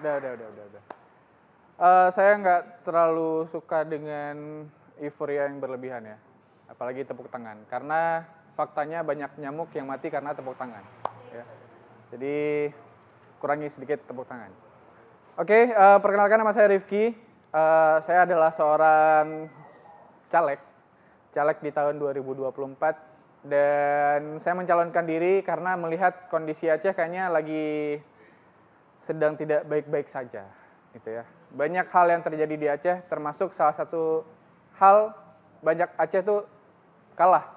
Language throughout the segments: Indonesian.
Udah. Saya nggak terlalu suka dengan euforia yang berlebihan ya, apalagi tepuk tangan. Karena faktanya banyak nyamuk yang mati karena tepuk tangan. Ya. Jadi kurangi sedikit tepuk tangan. Oke, perkenalkan nama saya Rifki. Saya adalah seorang caleg di tahun 2024. Dan saya mencalonkan diri karena melihat kondisi Aceh kayaknya lagi sedang tidak baik-baik saja, gitu ya. Banyak hal yang terjadi di Aceh, termasuk salah satu hal banyak Aceh itu kalah.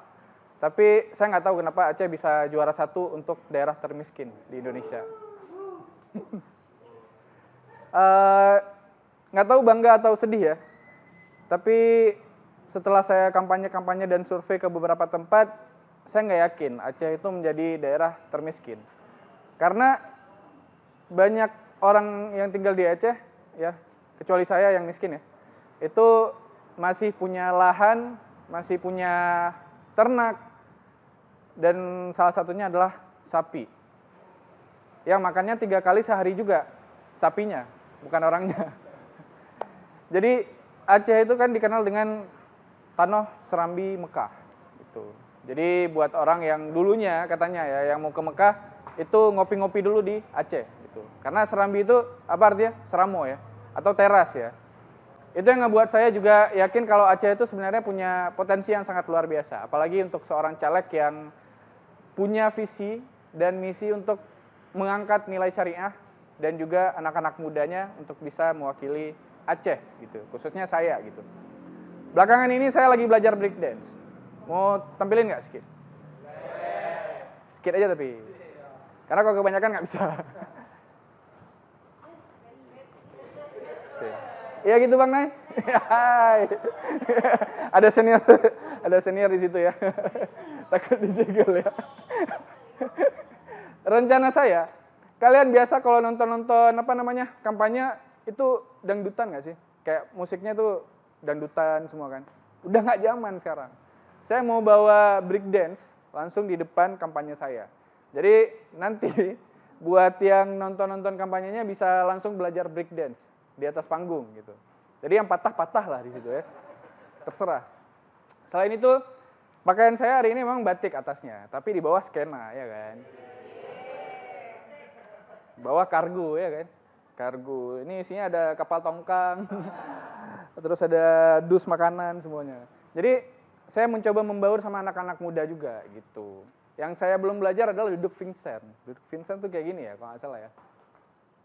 Tapi saya nggak tahu kenapa Aceh bisa juara 1 untuk daerah termiskin di Indonesia. Nggak tahu bangga atau sedih ya. Tapi setelah saya kampanye dan survei ke beberapa tempat, saya nggak yakin Aceh itu menjadi daerah termiskin. Karena banyak orang yang tinggal di Aceh, ya, kecuali saya yang miskin ya, itu masih punya lahan, masih punya ternak, dan salah satunya adalah sapi. Yang makannya 3 kali sehari juga, sapinya, bukan orangnya. Jadi Aceh itu kan dikenal dengan tanah serambi Mekah. Gitu. Jadi buat orang yang dulunya katanya ya, yang mau ke Mekah itu ngopi-ngopi dulu di Aceh. Gitu. Karena serambi itu apa artinya? Seramo ya, atau teras ya. Itu yang ngebuat saya juga yakin kalau Aceh itu sebenarnya punya potensi yang sangat luar biasa. Apalagi untuk seorang caleg yang punya visi dan misi untuk mengangkat nilai syariah dan juga anak-anak mudanya untuk bisa mewakili Aceh gitu, khususnya saya gitu. Belakangan ini saya lagi belajar break dance. Mau tampilin nggak sedikit? Sedikit aja tapi, karena kalau kebanyakan nggak bisa. Iya gitu Bang Nay. Ada senior di situ ya. Takut dijegal ya. Rencana saya, kalian biasa kalau nonton kampanye itu dangdutan nggak sih? Kayak musiknya tuh dangdutan semua kan. Udah nggak zaman sekarang. Saya mau bawa break dance langsung di depan kampanye saya. Jadi nanti buat yang nonton kampanyenya bisa langsung belajar break dance di atas panggung gitu. Jadi yang patah-patah lah di situ ya. Terserah. Selain itu, pakaian saya hari ini memang batik atasnya, tapi di bawah skena ya kan. Bawah kargo ya kan. Kargo. Ini isinya ada kapal tongkang. Terus ada dus makanan semuanya. Jadi saya mencoba membaur sama anak-anak muda juga gitu. Yang saya belum belajar adalah duduk Vincent. Duduk Vincent tuh kayak gini ya kalau nggak salah ya.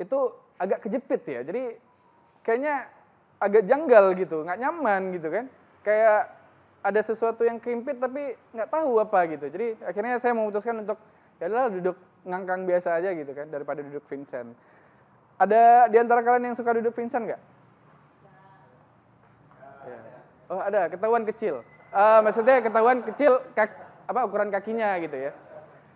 Itu agak kejepit ya. Jadi kayaknya agak janggal gitu, nggak nyaman gitu kan. Kayak ada sesuatu yang keimpit tapi nggak tahu apa gitu. Jadi akhirnya saya memutuskan untuk ya adalah duduk ngangkang biasa aja gitu kan daripada duduk Vincent. Ada di antara kalian yang suka duduk Vincent nggak? Ya. Oh ada, ketahuan kecil. Maksudnya ketahuan kecil ukuran kakinya gitu ya.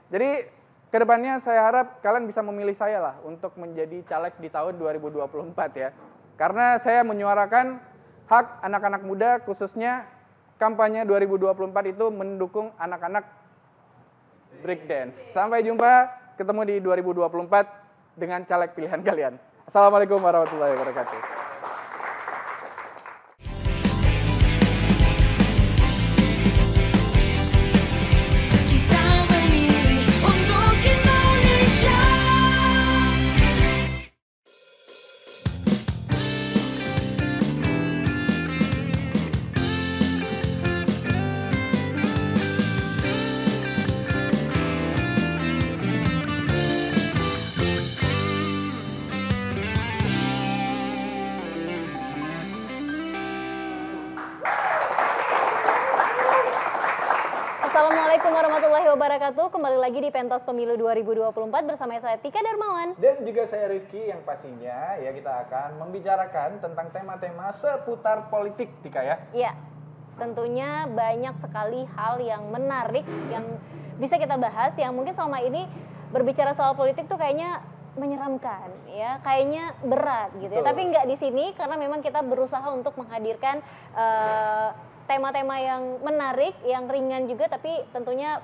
Jadi kedepannya saya harap kalian bisa memilih saya lah untuk menjadi caleg di tahun 2024 ya. Karena saya menyuarakan hak anak-anak muda, khususnya kampanye 2024 itu mendukung anak-anak breakdance. Sampai jumpa, ketemu di 2024 dengan caleg pilihan kalian. Assalamualaikum warahmatullahi wabarakatuh. Assalamualaikum warahmatullahi wabarakatuh. Kembali lagi di Pentas Pemilu 2024 bersama saya Tika Darmawan. Dan juga saya Rifki, yang pastinya ya kita akan membicarakan tentang tema-tema seputar politik, Tika ya. Iya, tentunya banyak sekali hal yang menarik yang bisa kita bahas, yang mungkin selama ini berbicara soal politik tuh kayaknya menyeramkan ya, kayaknya berat gitu ya. Tapi nggak di sini, karena memang kita berusaha untuk menghadirkan tema-tema yang menarik, yang ringan juga, tapi tentunya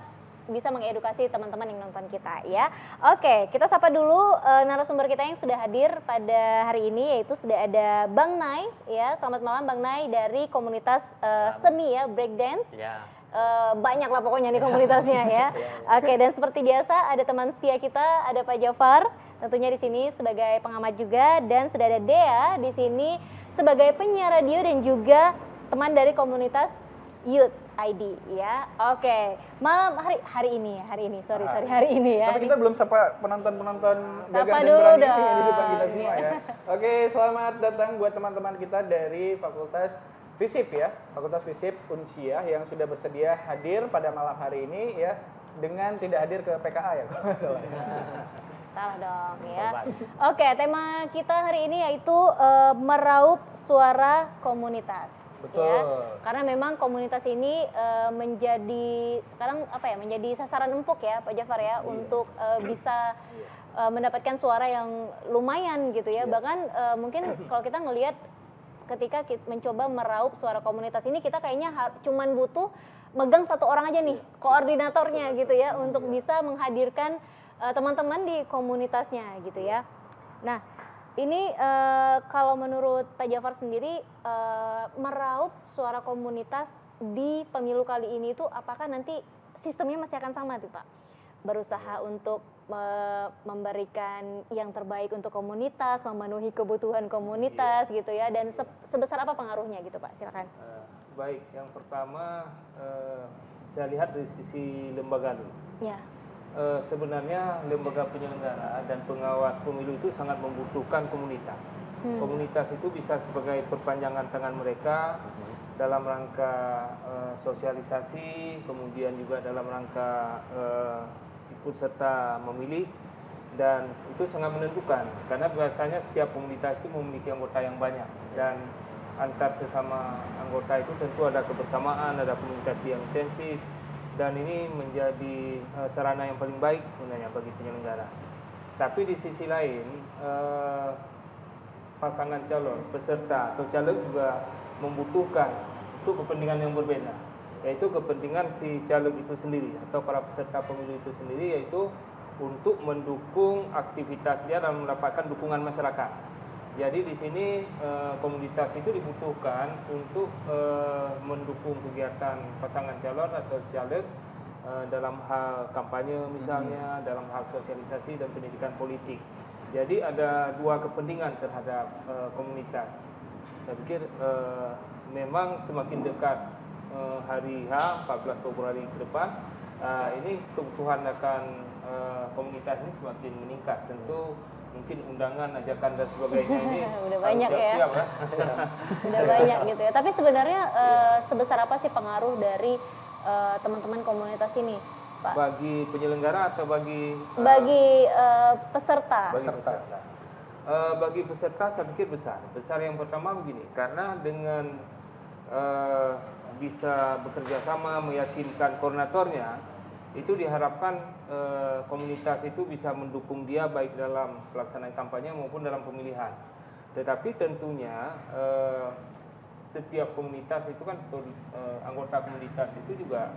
bisa mengedukasi teman-teman yang nonton kita ya. Oke, kita sapa dulu narasumber kita yang sudah hadir pada hari ini, yaitu sudah ada Bang Nay ya. Selamat malam Bang Nay dari komunitas seni ya, breakdance. Ya. Banyak lah pokoknya nih komunitasnya ya. Oke, dan seperti biasa ada teman setia kita, ada Pak Jafar tentunya di sini sebagai pengamat juga, dan sudah ada Dea di sini sebagai penyiar radio dan juga teman dari komunitas Youth ID ya. Oke, malam hari ini ya. Tapi kita belum sapa penonton-penonton Sapa gagah dan dulu berani dong. nih yang di depan kita semua Iya. ya. Oke, selamat datang buat teman-teman kita dari Fakultas FISIP ya, Fakultas FISIP Unsia yang sudah bersedia hadir pada malam hari ini ya, dengan tidak hadir ke PKA ya kalau nggak salah. Salah dong ya. Oke, tema kita hari ini yaitu meraup suara komunitas. Betul. Ya, karena memang komunitas ini menjadi sekarang menjadi sasaran empuk ya Pak Jafar ya, untuk bisa mendapatkan suara yang lumayan gitu ya. Bahkan mungkin kalau kita ngelihat ketika kita mencoba meraup suara komunitas ini, kita kayaknya cuman butuh megang satu orang aja nih, koordinatornya gitu ya, untuk bisa menghadirkan teman-teman di komunitasnya gitu ya. Nah, ini kalau menurut Pak Jafar sendiri, meraup suara komunitas di pemilu kali ini tuh apakah nanti sistemnya masih akan sama tuh Pak? Berusaha untuk memberikan yang terbaik untuk komunitas, memenuhi kebutuhan komunitas gitu ya, dan sebesar apa pengaruhnya gitu Pak? Silakan. Baik, yang pertama saya lihat dari sisi lembaga dulu. Ya. Sebenarnya lembaga penyelenggara dan pengawas pemilu itu sangat membutuhkan komunitas. Komunitas itu bisa sebagai perpanjangan tangan mereka dalam rangka sosialisasi, kemudian juga dalam rangka ikut serta memilih, dan itu sangat menentukan karena biasanya setiap komunitas itu memiliki anggota yang banyak, dan antar sesama anggota itu tentu ada kebersamaan, ada komunikasi yang intensif. Dan ini menjadi sarana yang paling baik sebenarnya bagi penyelenggara. Tapi di sisi lain, pasangan calon, peserta atau caleg juga membutuhkan untuk kepentingan yang berbeda, yaitu kepentingan si caleg itu sendiri atau para peserta pemilu itu sendiri, yaitu untuk mendukung aktivitas dia dan mendapatkan dukungan masyarakat. Jadi di sini komunitas itu dibutuhkan untuk mendukung kegiatan pasangan calon atau caleg dalam hal kampanye misalnya, dalam hal sosialisasi dan pendidikan politik. Jadi ada dua kepentingan terhadap komunitas. Saya pikir memang semakin dekat hari H 14 Februari ke depan, ini kebutuhan akan komunitas ini semakin meningkat. Tentu mungkin undangan, ajakan dan sebagainya ini udah banyak ya. Siap, ya. Udah banyak gitu ya. Tapi sebenarnya sebesar apa sih pengaruh dari teman-teman komunitas ini, Pak? Bagi penyelenggara atau bagi peserta? Bagi peserta. Bagi peserta saya pikir besar. Besar yang pertama begini, karena dengan bisa bekerja sama, meyakinkan koordinatornya, itu diharapkan komunitas itu bisa mendukung dia baik dalam pelaksanaan kampanye maupun dalam pemilihan. Tetapi tentunya setiap komunitas itu kan anggota komunitas itu juga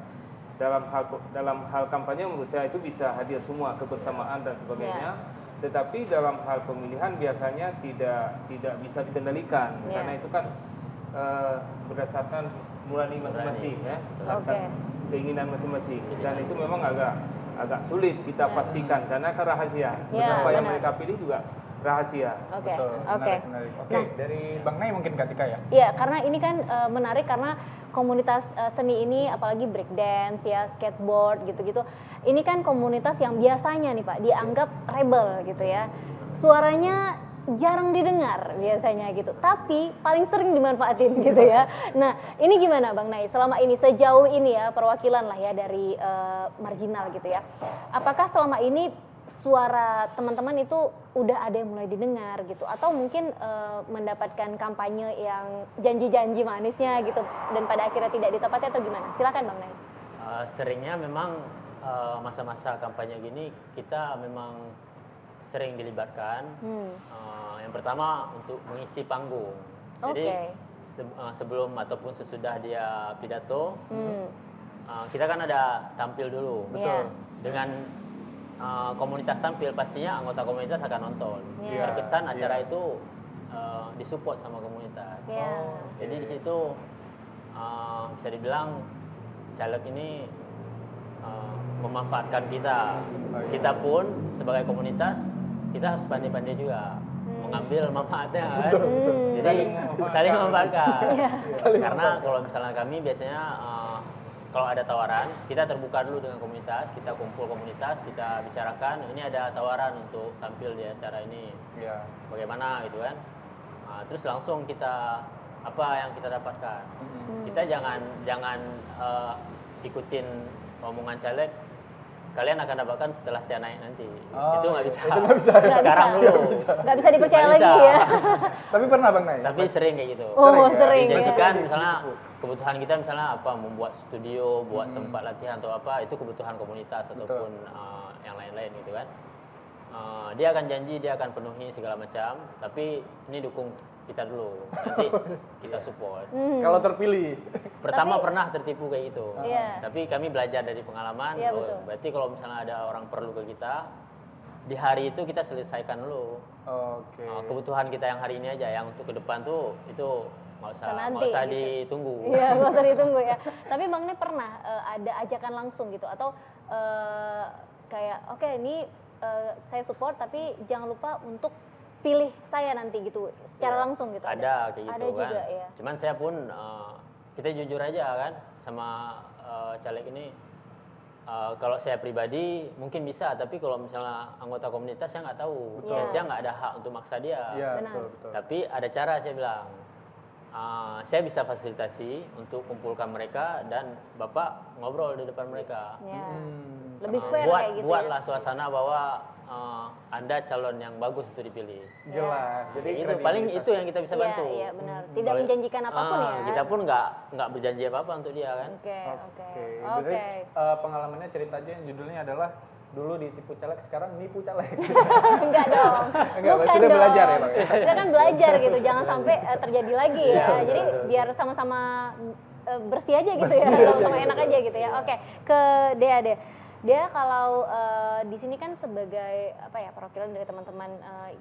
dalam hal kampanye menurut saya itu bisa hadir semua, kebersamaan dan sebagainya. Tetapi dalam hal pemilihan biasanya tidak bisa dikendalikan karena itu kan berdasarkan nurani masing-masing ya, berdasarkan keinginan masing-masing, dan itu memang agak sulit kita pastikan karena kan rahasia. Apa yang mereka pilih juga rahasia. Oke, dari Bang Nay mungkin Katika ya? Iya, karena ini kan menarik karena komunitas seni ini, apalagi breakdance ya, skateboard gitu-gitu, ini kan komunitas yang biasanya nih Pak dianggap rebel gitu ya, suaranya jarang didengar biasanya gitu, tapi paling sering dimanfaatin gitu ya. Nah, ini gimana Bang Nay selama ini, sejauh ini ya, perwakilan lah ya dari marginal gitu ya, apakah selama ini suara teman-teman itu udah ada yang mulai didengar gitu, atau mungkin mendapatkan kampanye yang janji-janji manisnya gitu dan pada akhirnya tidak ditepati, atau gimana? Silakan Bang Nay. Seringnya memang masa-masa kampanye gini kita memang sering dilibatkan. Yang pertama untuk mengisi panggung. Jadi sebelum ataupun sesudah dia pidato, kita kan ada tampil dulu. Iya. Dengan komunitas tampil pastinya anggota komunitas akan nonton. Iya. Terkesan acara itu disupport sama komunitas. Iya. Jadi di situ bisa dibilang caleg ini memanfaatkan kita. Kita pun sebagai komunitas kita harus pandai-pandai juga mengambil manfaatnya kan. Jadi saling memanfaatkan. Karena kalau misalnya kami biasanya kalau ada tawaran, kita terbuka dulu dengan komunitas, kita kumpul komunitas, kita bicarakan, ini ada tawaran untuk tampil di acara ini. Iya. Bagaimana gitu kan. Terus langsung kita apa yang kita dapatkan. Kita jangan ikutin omongan caleg, kalian akan dapatkan setelah saya naik nanti. Itu nggak bisa. Itu nggak bisa. Sekarang dulu. Nggak bisa dipercaya Nggak lagi bisa. ya. Tapi pernah Bang Nay? Tapi sering kayak gitu. Oh, ya? sering ya. Dijanjikan misalnya kebutuhan kita misalnya apa, membuat studio, buat tempat latihan atau apa, itu kebutuhan komunitas ataupun yang lain-lain gitu kan. Dia akan janji, dia akan penuhi segala macam, tapi ini dukung kita dulu, nanti kita support. Kalau terpilih. Pertama Tapi- pernah tertipu kayak gitu, Iya. tapi kami belajar dari pengalaman. Iya, oh, betul. berarti kalau misalnya ada orang perlu ke kita, di hari itu kita selesaikan dulu. Oke. Kebutuhan kita yang hari ini aja, yang untuk ke depan tuh itu nggak usah Senanti, gitu. ditunggu. Iya, nggak usah ditunggu ya. Tapi Bang Nay pernah ada ajakan langsung gitu atau kayak oke ini saya support tapi jangan lupa untuk pilih saya nanti gitu secara Iya, langsung gitu. Ada kayak gitu Ada kan. juga ya. Cuman saya pun kita jujur aja kan sama caleg ini. Kalau saya pribadi mungkin bisa, tapi kalau misalnya anggota komunitas saya nggak tahu. Betul. Dan saya nggak ada hak untuk maksa dia. Iya, Benar. betul. Tapi ada cara, saya bilang. Saya bisa fasilitasi untuk kumpulkan mereka dan Bapak ngobrol di depan mereka. Ya. Hmm. Lebih fair Buat, kayak gitu buatlah ya. suasana bahwa Anda calon yang bagus untuk dipilih. Jelas. Jadi Itu paling itu yang kita bisa Iya, bantu. iya benar. Tidak Kalau- menjanjikan apapun ya. Kita pun nggak berjanji apa-apa untuk dia kan. Oke, oke. Oke. Oke. Pengalamannya cerita aja yang judulnya adalah dulu ditipu caleg, sekarang nipu caleg. Enggak dong. Enggak, Bukan sudah dong. belajar ya, Bang? Kita kan belajar gitu, jangan sampai terjadi lagi ya. Iya, Jadi betul, biar sama-sama bersih aja gitu ya, sama-sama enak aja gitu ya. Oke, ke Dea deh. Dia kalau di sini kan sebagai apa ya, perwakilan dari teman-teman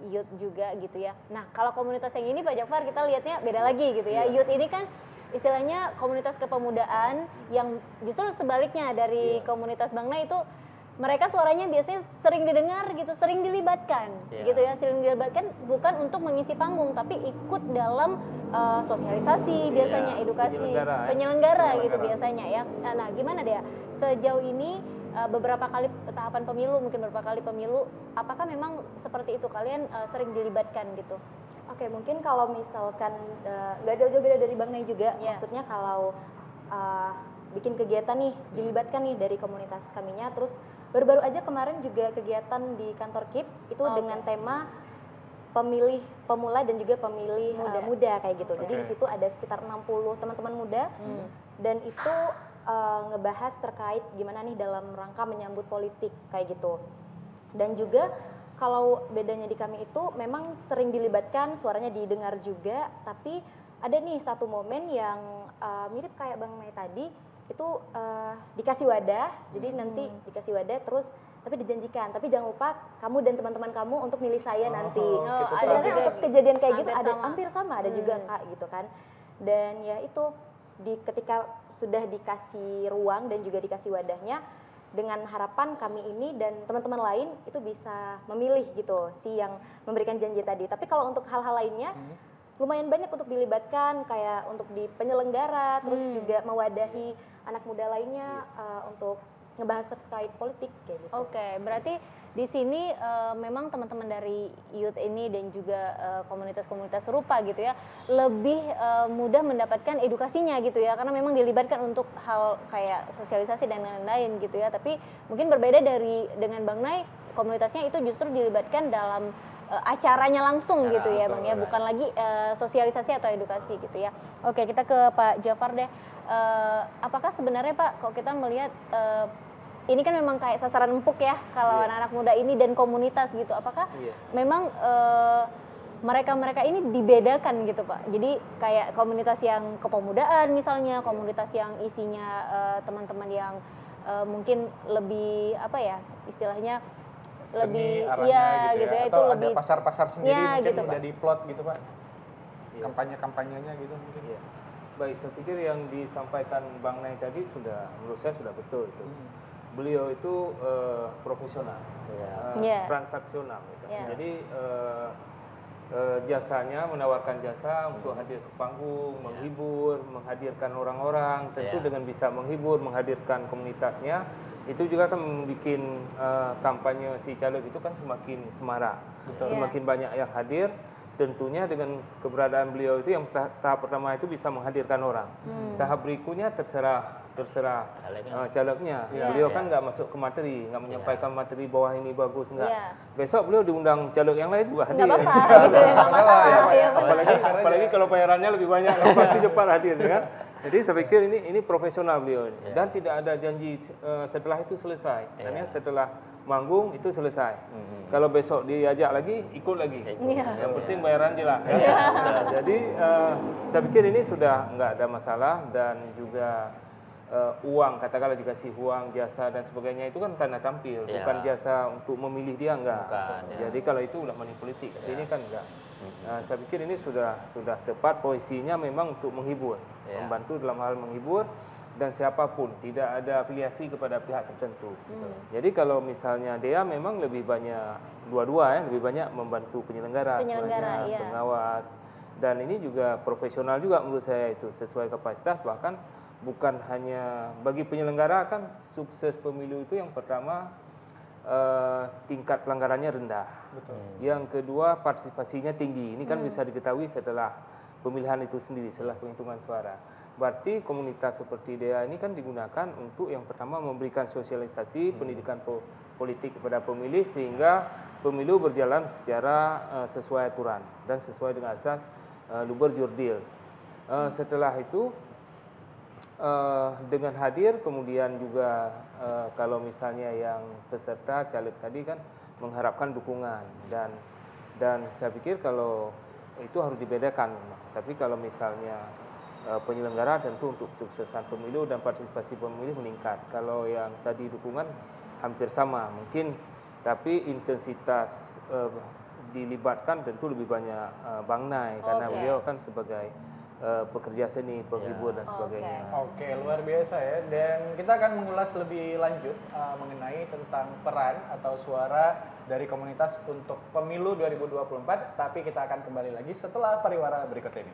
youth juga gitu ya. Nah, kalau komunitas yang ini Pak Jafar kita lihatnya beda lagi gitu ya. Youth ini kan istilahnya komunitas kepemudaan yang justru sebaliknya dari komunitas Bang Nay itu mereka suaranya biasanya sering didengar gitu, sering dilibatkan gitu ya, sering dilibatkan bukan untuk mengisi panggung tapi ikut dalam sosialisasi biasanya, edukasi, penyelenggara gitu biasanya ya. Nah, gimana Dea? Sejauh ini beberapa kali tahapan pemilu, mungkin beberapa kali pemilu, apakah memang seperti itu kalian sering dilibatkan gitu? Oke, mungkin kalau misalkan nggak jauh-jauh beda dari Bang Nay juga, Iya. maksudnya kalau bikin kegiatan nih, dilibatkan nih dari komunitas kaminya, terus baru-baru aja kemarin juga kegiatan di kantor KIP itu dengan tema pemilih pemula dan juga pemilih muda kayak gitu. Jadi di situ ada sekitar 60 teman-teman muda dan itu ngebahas terkait gimana nih dalam rangka menyambut politik kayak gitu. Dan juga kalau bedanya di kami itu memang sering dilibatkan, suaranya didengar juga, tapi ada nih satu momen yang mirip kayak Bang Nay tadi, itu dikasih wadah, jadi nanti dikasih wadah terus tapi dijanjikan, tapi jangan lupa kamu dan teman-teman kamu untuk milih saya nanti. gitu. Sebenarnya Ada juga untuk kejadian kayak gitu hampir ada sama. hampir sama, ada juga Kak gitu kan. Dan ya itu ketika sudah dikasih ruang dan juga dikasih wadahnya, dengan harapan kami ini dan teman-teman lain itu bisa memilih gitu si yang memberikan janji tadi. Tapi kalau untuk hal-hal lainnya lumayan banyak untuk dilibatkan, kayak untuk di penyelenggara, terus juga mewadahi anak muda lainnya untuk ngebahas terkait politik kayak gitu. Oke, berarti di sini memang teman-teman dari youth ini dan juga komunitas-komunitas serupa gitu ya lebih mudah mendapatkan edukasinya gitu ya, karena memang dilibatkan untuk hal kayak sosialisasi dan lain-lain gitu ya. Tapi mungkin berbeda dengan Bang Nay, komunitasnya itu justru dilibatkan dalam acaranya langsung gitu ya Bang ya, bukan lagi sosialisasi atau edukasi gitu ya. Oke, kita ke Pak Jafar deh. Apakah sebenarnya Pak, kalau kita melihat ini kan memang kayak sasaran empuk ya kalau anak-anak muda ini dan komunitas gitu. Apakah memang mereka-mereka ini dibedakan gitu Pak. Jadi kayak komunitas yang kepemudaan misalnya, komunitas yang isinya teman-teman yang mungkin lebih apa ya istilahnya lebih arahnya gitu ya, atau itu ada lebih pasar-pasar sendiri ya, mungkin gitu, Pak. jadi plot gitu Pak. Iya. Kampanye-kampanyenya gitu mungkin. Iya. Baik, saya pikir yang disampaikan Bang Nay tadi menurut saya sudah betul itu. Beliau itu profesional, Iya. transaksional. Gitu. Iya. Jadi jasanya menawarkan jasa untuk hadir ke panggung, menghibur, menghadirkan orang-orang, tentu dengan bisa menghibur, menghadirkan komunitasnya, itu juga kan membuat kampanye si caleg itu kan semakin semarak, semakin banyak yang hadir. Tentunya dengan keberadaan beliau itu yang tahap pertama itu bisa menghadirkan orang. Tahap berikutnya terserah calegnya. Beliau kan nggak masuk ke materi, nggak menyampaikan materi bahwa ini bagus enggak. Besok beliau diundang caleg yang lain juga hadir. Nggak apa-apa, gitu ya, nggak masalah. Ya, Apalagi kalau bayarannya lebih banyak, pasti cepat hadir, ya kan? Jadi saya pikir ini profesional beliau ini. Dan tidak ada janji setelah itu selesai. Karena setelah manggung itu selesai. Kalau besok diajak lagi, ikut lagi. Yang penting bayaran jelas. Jadi saya pikir ini sudah nggak ada masalah dan juga uang, katakanlah dikasih uang, jasa dan sebagainya itu kan tanda tampil, bukan jasa untuk memilih dia enggak. Jadi kalau itu ulah money politik, ini kan enggak. Saya pikir ini sudah tepat posisinya memang untuk menghibur, membantu dalam hal menghibur dan siapapun, tidak ada afiliasi kepada pihak tertentu. Jadi kalau misalnya dia memang lebih banyak dua-dua lebih banyak membantu penyelenggara sebenarnya, pengawas, dan ini juga profesional juga menurut saya itu sesuai kapasitas. Bahkan bukan hanya bagi penyelenggara kan sukses pemilu itu yang pertama tingkat pelanggarannya rendah. Yang kedua partisipasinya tinggi. Ini kan bisa diketahui setelah pemilihan itu sendiri, setelah penghitungan suara. Berarti komunitas seperti dia ini kan digunakan untuk yang pertama memberikan sosialisasi pendidikan politik kepada pemilih sehingga pemilu berjalan secara sesuai aturan dan sesuai dengan asas luber jurdil. Setelah itu dengan hadir kemudian juga kalau misalnya yang peserta caleg tadi kan mengharapkan dukungan dan saya pikir kalau itu harus dibedakan memang. Tapi kalau misalnya penyelenggara tentu untuk kesuksesan pemilu dan partisipasi pemilih meningkat. Kalau yang tadi dukungan hampir sama mungkin, tapi intensitas dilibatkan tentu lebih banyak Bang Nay karena beliau kan sebagai pekerja seni, penghibur dan sebagainya. Oke, luar biasa ya. Dan kita akan mengulas lebih lanjut mengenai tentang peran atau suara dari komunitas untuk pemilu 2024. Tapi kita akan kembali lagi setelah pariwara berikut ini.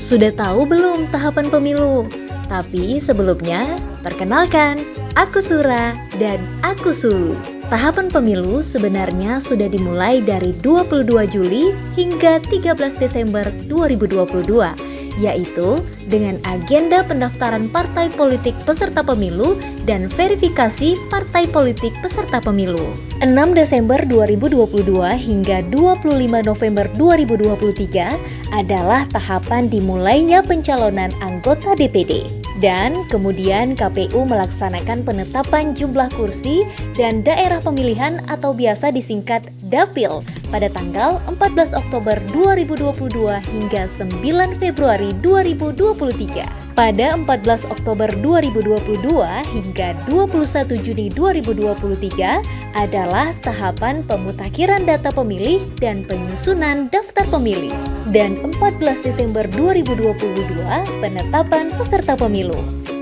Sudah tahu belum tahapan pemilu? Tapi sebelumnya, perkenalkan, aku Sura dan aku Sulu. Tahapan pemilu sebenarnya sudah dimulai dari 22 Juli hingga 13 Desember 2022, yaitu dengan agenda pendaftaran partai politik peserta pemilu dan verifikasi partai politik peserta pemilu. 6 Desember 2022 hingga 25 November 2023 adalah tahapan dimulainya pencalonan anggota DPD. Dan kemudian KPU melaksanakan penetapan jumlah kursi dan daerah pemilihan atau biasa disingkat Dapil pada tanggal 14 Oktober 2022 hingga 9 Februari 2023. Pada 14 Oktober 2022 hingga 21 Juni 2023 adalah tahapan pemutakhiran data pemilih dan penyusunan daftar pemilih. Dan 14 Desember 2022 penetapan peserta pemilu.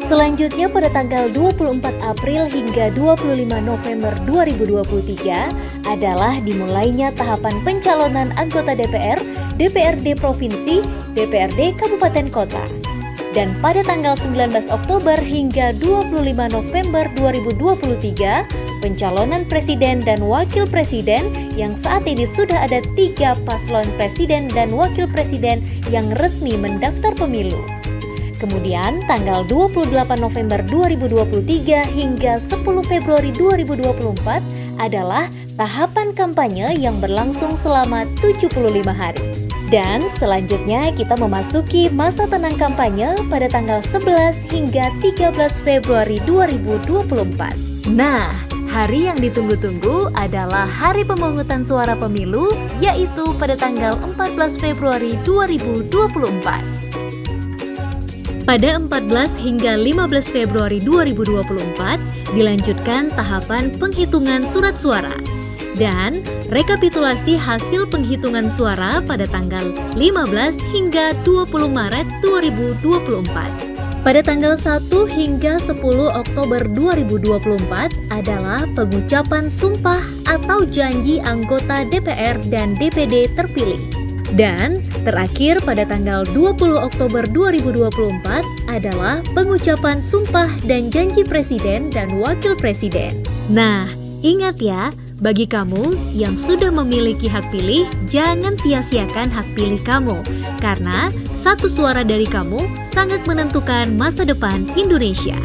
Selanjutnya pada tanggal 24 April hingga 25 November 2023 adalah dimulainya tahapan pencalonan anggota DPR, DPRD Provinsi, DPRD Kabupaten Kota. Dan pada tanggal 19 Oktober hingga 25 November 2023, pencalonan presiden dan wakil presiden yang saat ini sudah ada 3 paslon presiden dan wakil presiden yang resmi mendaftar pemilu. Kemudian tanggal 28 November 2023 hingga 10 Februari 2024 adalah tahapan kampanye yang berlangsung selama 75 hari. Dan selanjutnya kita memasuki masa tenang kampanye pada tanggal 11 hingga 13 Februari 2024. Nah, hari yang ditunggu-tunggu adalah hari pemungutan suara pemilu, yaitu pada tanggal 14 Februari 2024. Pada 14 hingga 15 Februari 2024 dilanjutkan tahapan penghitungan surat suara dan rekapitulasi hasil penghitungan suara pada tanggal 15 hingga 20 Maret 2024. Pada tanggal 1 hingga 10 Oktober 2024 adalah pengucapan sumpah atau janji anggota DPR dan DPD terpilih. Dan terakhir pada tanggal 20 Oktober 2024 adalah pengucapan sumpah dan janji presiden dan wakil presiden. Nah, ingat ya, bagi kamu yang sudah memiliki hak pilih, jangan sia-siakan hak pilih kamu. Karena satu suara dari kamu sangat menentukan masa depan Indonesia.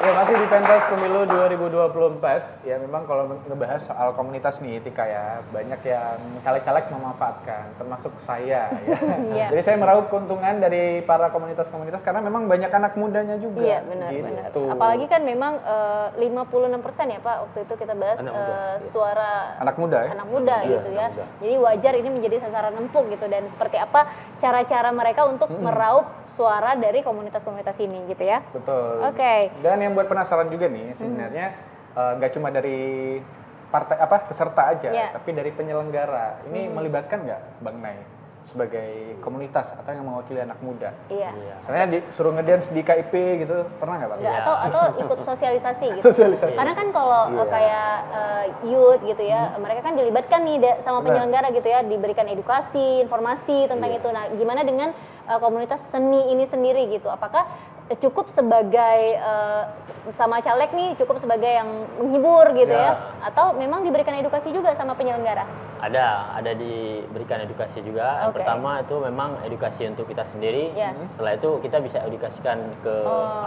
Ya, masih di pentas pemilu 2024. Ya, memang kalau ngebahas soal komunitas nih, Tika, ya, banyak yang caleg-caleg memanfaatkan, termasuk saya. Ya. Iya. Jadi saya meraup keuntungan dari para komunitas-komunitas karena memang banyak anak mudanya juga. Iya, benar-benar. Gitu. Apalagi kan memang 56% ya Pak, waktu itu kita bahas suara Anak muda ya? anak muda Iya, gitu ya. anak muda. Jadi wajar ini menjadi sasaran empuk gitu, dan seperti apa cara-cara mereka untuk meraup suara dari komunitas-komunitas ini gitu ya. Betul. Oke. Dan yang buat penasaran juga nih, sebenarnya nggak cuma dari partai peserta aja, Iya. tapi dari penyelenggara. Ini melibatkan nggak Bang Nay sebagai komunitas atau yang mewakili anak muda? Iya. Misalnya disuruh ngedance di KIP gitu, pernah nggak Bang? Enggak, atau ikut sosialisasi gitu. Sosialisasi. Karena kan kalau kayak youth gitu ya, mereka kan dilibatkan nih sama Benar. penyelenggara gitu ya, diberikan edukasi, informasi tentang itu. Nah, gimana dengan komunitas seni ini sendiri gitu? Apakah cukup sebagai sama caleg nih, cukup sebagai yang menghibur gitu ya? Atau memang diberikan edukasi juga sama penyelenggara? Ada diberikan edukasi juga. Yang Oke. pertama itu memang edukasi untuk kita sendiri. Ya. Setelah itu kita bisa edukasikan ke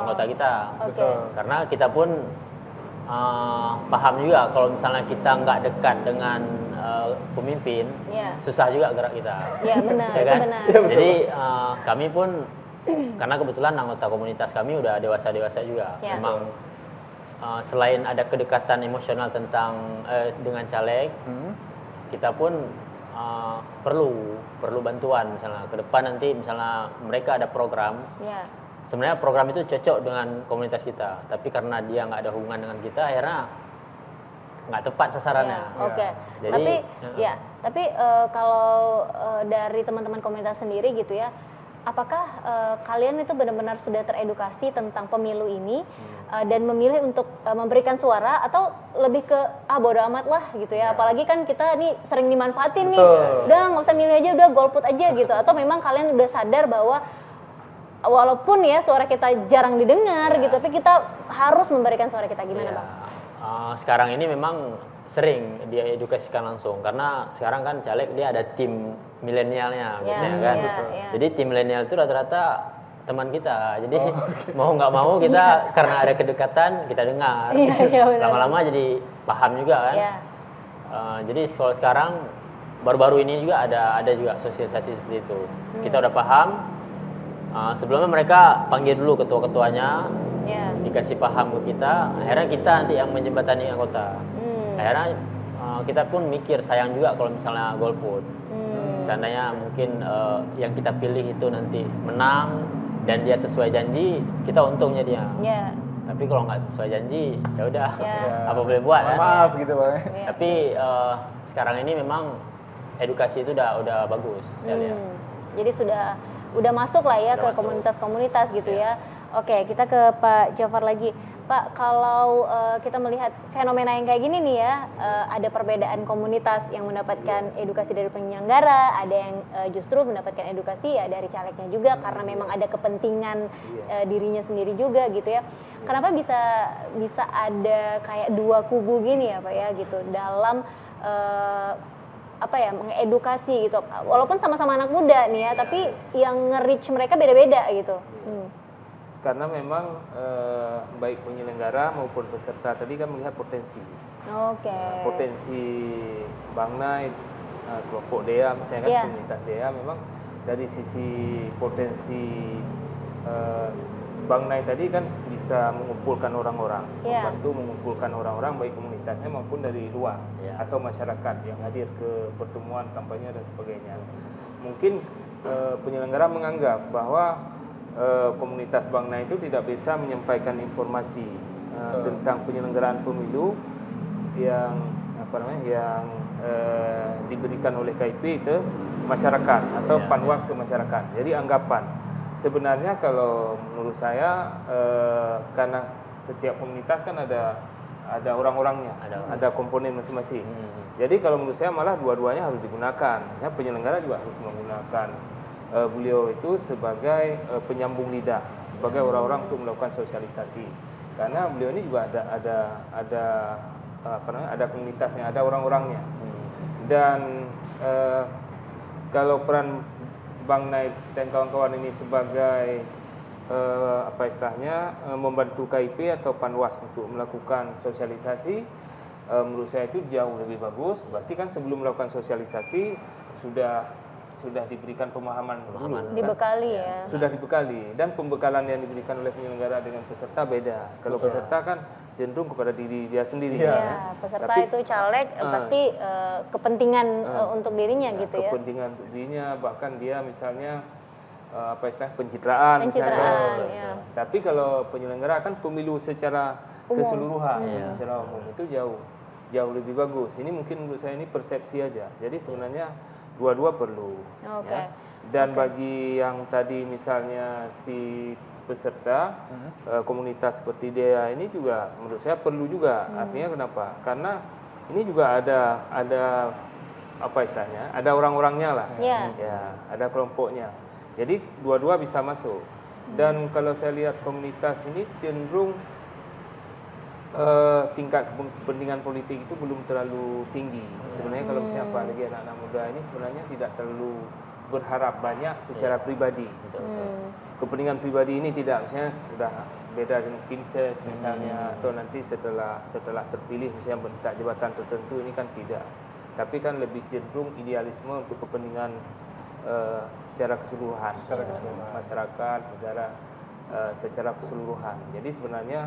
anggota kita. Oke. Karena kita pun paham juga kalau misalnya kita nggak dekat dengan pemimpin, Ya. susah juga gerak kita. Ya benar, Ya itu kan? benar. Jadi kami pun karena kebetulan anggota komunitas kami udah dewasa-dewasa juga. Ya. Memang selain ada kedekatan emosional dengan caleg, kita pun perlu bantuan. Misalnya ke depan nanti misalnya mereka ada program, Ya. sebenarnya program itu cocok dengan komunitas kita, tapi karena dia nggak ada hubungan dengan kita, akhirnya nggak tepat sasarannya. Ya, oke. Jadi, Tapi kalau dari teman-teman komunitas sendiri gitu ya, apakah kalian itu benar-benar sudah teredukasi tentang pemilu ini dan memilih untuk memberikan suara, atau lebih ke bodo amat lah gitu ya? Apalagi kan kita nih sering dimanfaatin nih, udah nggak usah milih aja, udah golput aja gitu. Atau memang kalian udah sadar bahwa walaupun ya suara kita jarang didengar gitu, tapi kita harus memberikan suara kita, gimana Bang? Sekarang ini memang sering dia edukasikan langsung, karena sekarang kan caleg dia ada tim milenialnya biasanya kan. Jadi tim milenial itu rata-rata teman kita. Jadi mau nggak mau kita karena ada kedekatan kita dengar. Lama-lama jadi paham juga kan. Jadi kalau sekarang baru-baru ini juga ada juga sosialisasi seperti itu. Kita udah paham. Sebelumnya mereka panggil dulu ketua-ketuanya, dikasih paham ke kita. Akhirnya kita nanti yang menjembatani anggota. Akhirnya kita pun mikir sayang juga kalau misalnya golput. Seandainya mungkin yang kita pilih itu nanti menang dan dia sesuai janji, kita untungnya dia. Tapi kalau nggak sesuai janji, ya udah apa boleh buat kan. Maaf gitu Bang. Tapi sekarang ini memang edukasi itu udah bagus saya lihat. Jadi udah masuk lah ya ke komunitas-komunitas gitu ya. Oke, kita ke Pak Jafar lagi. Pak, kalau kita melihat fenomena yang kayak gini nih ya, ada perbedaan komunitas yang mendapatkan edukasi dari penyelenggara, ada yang justru mendapatkan edukasi ya dari calegnya juga karena memang ada kepentingan dirinya sendiri juga gitu ya. Kenapa bisa ada kayak dua kubu gini ya Pak ya gitu dalam mengedukasi gitu. Walaupun sama-sama anak muda nih ya, tapi yang nge-reach mereka beda-beda gitu. Karena memang baik penyelenggara maupun peserta tadi kan melihat potensi. Potensi Bang Nay, kelompok DEA misalnya kan, komunitas DEA memang dari sisi potensi Bang Nay tadi kan bisa mengumpulkan orang-orang, membantu mengumpulkan orang-orang baik komunitasnya maupun dari luar atau masyarakat yang hadir ke pertemuan kampanye dan sebagainya. Mungkin penyelenggara menganggap bahwa komunitas Bang Nay itu tidak bisa menyampaikan informasi tentang penyelenggaraan pemilu yang diberikan oleh KIP ke masyarakat atau Panwas ke masyarakat. Jadi anggapan sebenarnya kalau menurut saya karena setiap komunitas kan ada orang-orangnya, ada komponen masing-masing. Jadi kalau menurut saya malah dua-duanya harus digunakan. Ya, penyelenggara juga harus menggunakan beliau itu sebagai penyambung lidah, sebagai orang-orang untuk melakukan sosialisasi. Karena beliau ini juga ada komunitasnya, ada orang-orangnya. Dan kalau peran Bang Nay dan kawan-kawan ini sebagai membantu KIP atau Panwas untuk melakukan sosialisasi, menurut saya itu jauh lebih bagus. Berarti kan sebelum melakukan sosialisasi sudah diberikan pemahaman dulu, dibekali ya. Sudah dibekali, dan pembekalan yang diberikan oleh penyelenggara dengan peserta beda. Kalau peserta kan cenderung kepada diri dia sendiri. Peserta itu caleg pasti kepentingan untuk dirinya gitu ya. Kepentingan untuk dirinya, bahkan dia misalnya pencitraan misalnya. Tapi kalau penyelenggara kan pemilu secara keseluruhan, secara umum itu jauh lebih bagus. Ini mungkin menurut saya ini persepsi aja. Jadi sebenarnya dua-dua perlu. Ya. Dan bagi yang tadi misalnya si peserta komunitas seperti dia ini juga menurut saya perlu juga. Artinya kenapa? Karena ini juga ada ada orang-orangnya lah. Ya, ada kelompoknya. Jadi dua-dua bisa masuk. Dan kalau saya lihat komunitas ini cenderung tingkat kepentingan politik itu belum terlalu tinggi. Sebenarnya kalau misalnya apalagi anak-anak muda ini sebenarnya tidak terlalu berharap banyak secara pribadi. Kepentingan pribadi ini tidak, misalnya sudah beda dengan Pinses misalnya, atau nanti setelah terpilih misalnya minta jabatan tertentu, ini kan tidak. Tapi kan lebih cenderung idealisme untuk kepentingan secara keseluruhan, masyarakat, negara secara keseluruhan. Jadi sebenarnya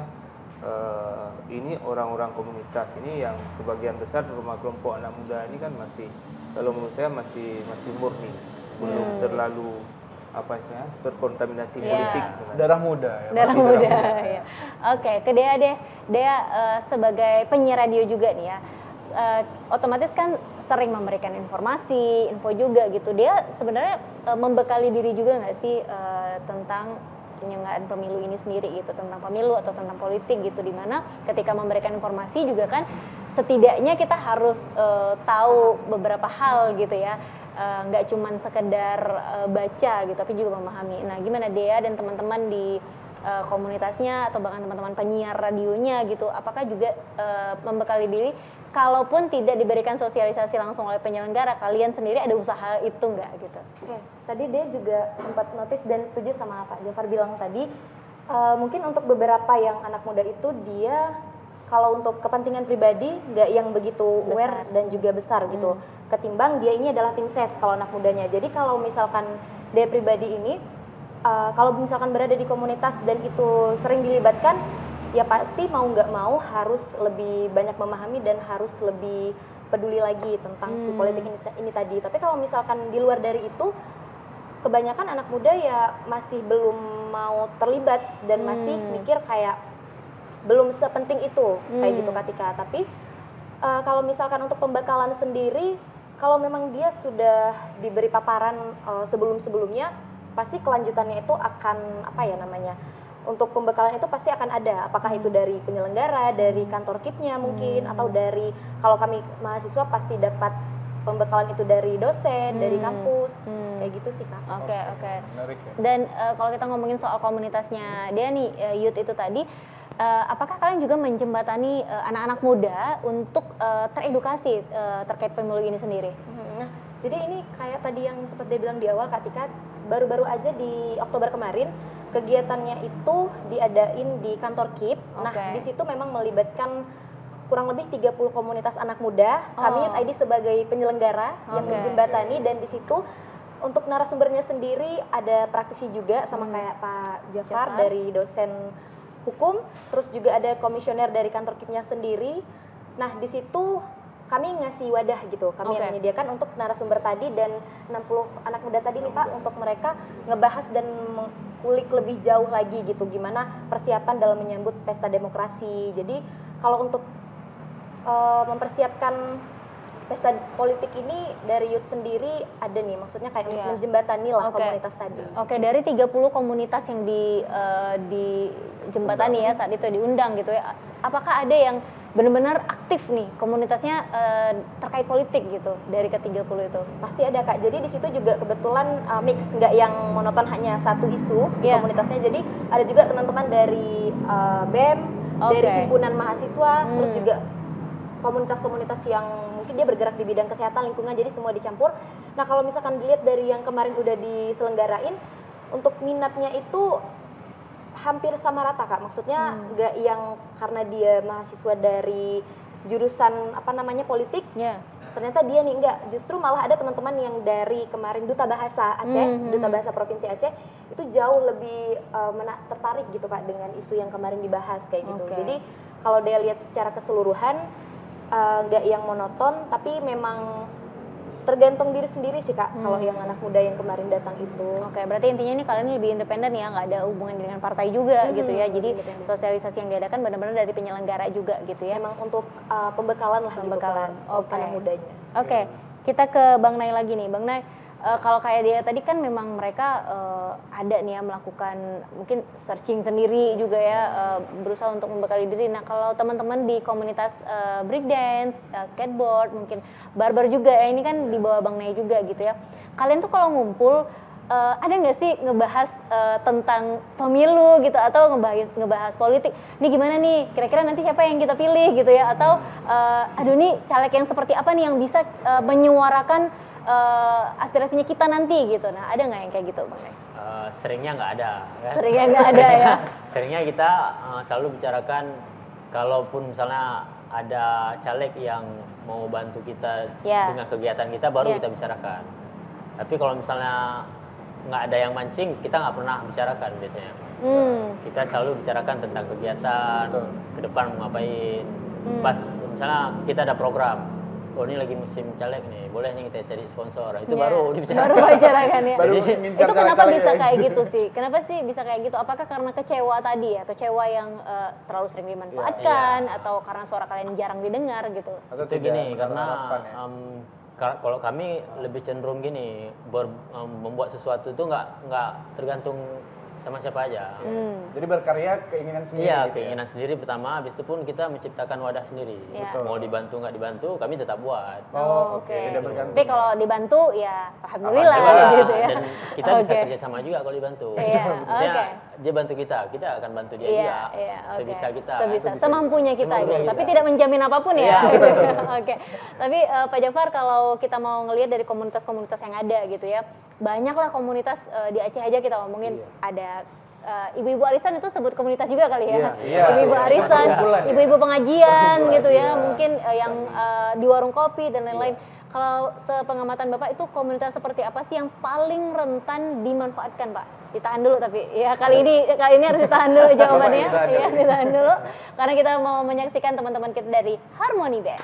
ini orang-orang komunitas ini yang sebagian besar terutama kelompok anak muda ini kan masih, kalau menurut saya masih murni, belum terlalu terkontaminasi politik sebenarnya. Darah muda ya. Darah muda ya. Oke, ke Dea deh. Dea sebagai penyiar radio juga nih ya. Otomatis kan sering memberikan info juga gitu. Dia sebenarnya membekali diri juga nggak sih tentang penyelenggaraan pemilu ini sendiri gitu, tentang pemilu atau tentang politik gitu, dimana ketika memberikan informasi juga kan setidaknya kita harus tahu beberapa hal gitu ya, nggak cuman sekedar baca gitu tapi juga memahami. Nah gimana Dea dan teman-teman di komunitasnya atau bahkan teman-teman penyiar radionya gitu, apakah juga membekali diri kalaupun tidak diberikan sosialisasi langsung oleh penyelenggara, kalian sendiri ada usaha itu nggak gitu? Oke, tadi dia juga sempat notice dan setuju sama Pak Jafar bilang tadi, mungkin untuk beberapa yang anak muda itu dia kalau untuk kepentingan pribadi nggak yang begitu aware dan juga besar gitu, ketimbang dia ini adalah tim ses kalau anak mudanya. Jadi kalau misalkan dia pribadi ini, kalau misalkan berada di komunitas dan itu sering dilibatkan, ya pasti mau nggak mau harus lebih banyak memahami dan harus lebih peduli lagi tentang si politik ini tadi. Tapi kalau misalkan di luar dari itu, kebanyakan anak muda ya masih belum mau terlibat dan masih mikir kayak belum sepenting itu kayak gitu Katika. Tapi kalau misalkan untuk pembekalan sendiri, kalau memang dia sudah diberi paparan sebelum-sebelumnya, pasti kelanjutannya itu akan untuk pembekalan itu pasti akan ada, apakah itu dari penyelenggara, dari kantor KIP-nya mungkin, atau dari, kalau kami mahasiswa pasti dapat pembekalan itu dari dosen, dari kampus, kayak gitu sih Kak. Oke. Menarik ya. Dan kalau kita ngomongin soal komunitasnya dia nih, youth itu tadi, apakah kalian juga menjembatani anak-anak muda untuk teredukasi terkait pemilu ini sendiri? Nah, jadi ini kayak tadi yang seperti dia bilang di awal Kak Tika, baru-baru aja di Oktober kemarin kegiatannya itu diadain di kantor KIP. Nah, di situ memang melibatkan kurang lebih 30 komunitas anak muda. Kami Youth ID sebagai penyelenggara yang menjembatani, dan di situ untuk narasumbernya sendiri ada praktisi juga sama kayak Pak Jafar dari dosen hukum, terus juga ada komisioner dari kantor KIP-nya sendiri. Nah, di situ kami ngasih wadah gitu, kami yang menyediakan untuk narasumber tadi dan 60 anak muda tadi nih Pak, untuk mereka ngebahas dan mengulik lebih jauh lagi gitu, gimana persiapan dalam menyambut pesta demokrasi. Jadi kalau untuk mempersiapkan pesta politik ini dari youth sendiri ada nih, maksudnya kayak untuk menjembatani lah komunitas tadi. Oke, dari 30 komunitas yang di jembatani ya saat itu diundang gitu ya, apakah ada yang benar-benar aktif nih komunitasnya terkait politik gitu dari ke-30 itu? Pasti ada Kak, jadi di situ juga kebetulan mix, nggak yang monoton hanya satu isu di komunitasnya, jadi ada juga teman-teman dari BEM, dari himpunan mahasiswa, terus juga komunitas-komunitas yang mungkin dia bergerak di bidang kesehatan, lingkungan, jadi semua dicampur. Nah, kalau misalkan dilihat dari yang kemarin udah diselenggarain, untuk minatnya itu hampir sama rata Kak, maksudnya nggak yang karena dia mahasiswa dari jurusan politik, ternyata dia nih enggak, justru malah ada teman-teman yang dari kemarin Duta Bahasa Aceh, Duta Bahasa Provinsi Aceh, itu jauh lebih tertarik gitu Pak dengan isu yang kemarin dibahas kayak gitu. Jadi kalau dia lihat secara keseluruhan, nggak yang monoton, tapi memang tergantung diri sendiri sih Kak, kalau yang anak muda yang kemarin datang itu. Oke, berarti intinya ini kalian lebih independen ya, nggak ada hubungan dengan partai juga gitu ya, jadi sosialisasi yang diadakan benar-benar dari penyelenggara juga gitu ya. Emang untuk pembekalan lah gitu Kak, anak mudanya. Oke, kita ke Bang Nay lagi nih. Bang Nay, kalau kayak dia tadi kan memang mereka ada nih ya melakukan mungkin searching sendiri juga ya, berusaha untuk membekali diri. Nah, kalau teman-teman di komunitas breakdance, skateboard, mungkin barber juga ya, ini kan di bawah Bang Nay juga gitu ya. Kalian tuh kalau ngumpul ada nggak sih ngebahas tentang pemilu gitu, atau ngebahas politik? Nih gimana nih, kira-kira nanti siapa yang kita pilih gitu ya? Atau aduh nih caleg yang seperti apa nih yang bisa menyuarakan aspirasinya kita nanti gitu. Nah, ada nggak yang kayak gitu Bang Nay? Seringnya nggak ada. Kan? Seringnya nggak ada ya. Seringnya kita selalu bicarakan, kalaupun misalnya ada caleg yang mau bantu kita dengan kegiatan kita, baru kita bicarakan. Tapi kalau misalnya nggak ada yang mancing, kita nggak pernah bicarakan biasanya. Kita selalu bicarakan tentang kegiatan, ke depan mau ngapain. Pas misalnya kita ada program, oh ini lagi musim caleg nih, boleh nih kita cari sponsor, itu baru dibicarakan. Baru bicarakan ya. Itu kenapa bisa kayak gitu sih? Kenapa sih bisa kayak gitu? Apakah karena kecewa tadi ya, kecewa yang terlalu sering dimanfaatkan, atau karena suara kalian jarang didengar gitu? Atau itu gini, karena kalau kami lebih cenderung gini, membuat sesuatu itu nggak tergantung sama siapa aja. Jadi berkarya keinginan sendiri. Iya, gitu keinginan sendiri pertama, habis itu pun kita menciptakan wadah sendiri. Mau dibantu nggak dibantu, kami tetap buat. Oh, oke. Tidak bergantung. Tapi kalau dibantu ya alhamdulillah gitu ya. Dan kita bisa kerjasama juga kalau dibantu. Maksudnya dia bantu kita akan bantu dia juga. Sebisa kita. Semampunya kita gitu. Tapi tidak menjamin apapun ya. Oke. Tapi Pak Jafar, kalau kita mau ngelihat dari komunitas-komunitas yang ada gitu ya, banyaklah komunitas di Aceh aja kita ngomongin, ada ibu-ibu arisan, itu sebut komunitas juga kali ya. Ibu-ibu arisan, ibu-ibu pengajian gitu ya, mungkin yang di warung kopi dan lain-lain. Kalau sepengamatan Bapak, itu komunitas seperti apa sih yang paling rentan dimanfaatkan Pak? Ditahan dulu tapi ya kali ini harus ditahan dulu jawabannya. Iya, ditahan dulu karena kita mau menyaksikan teman-teman kita dari Harmony Band.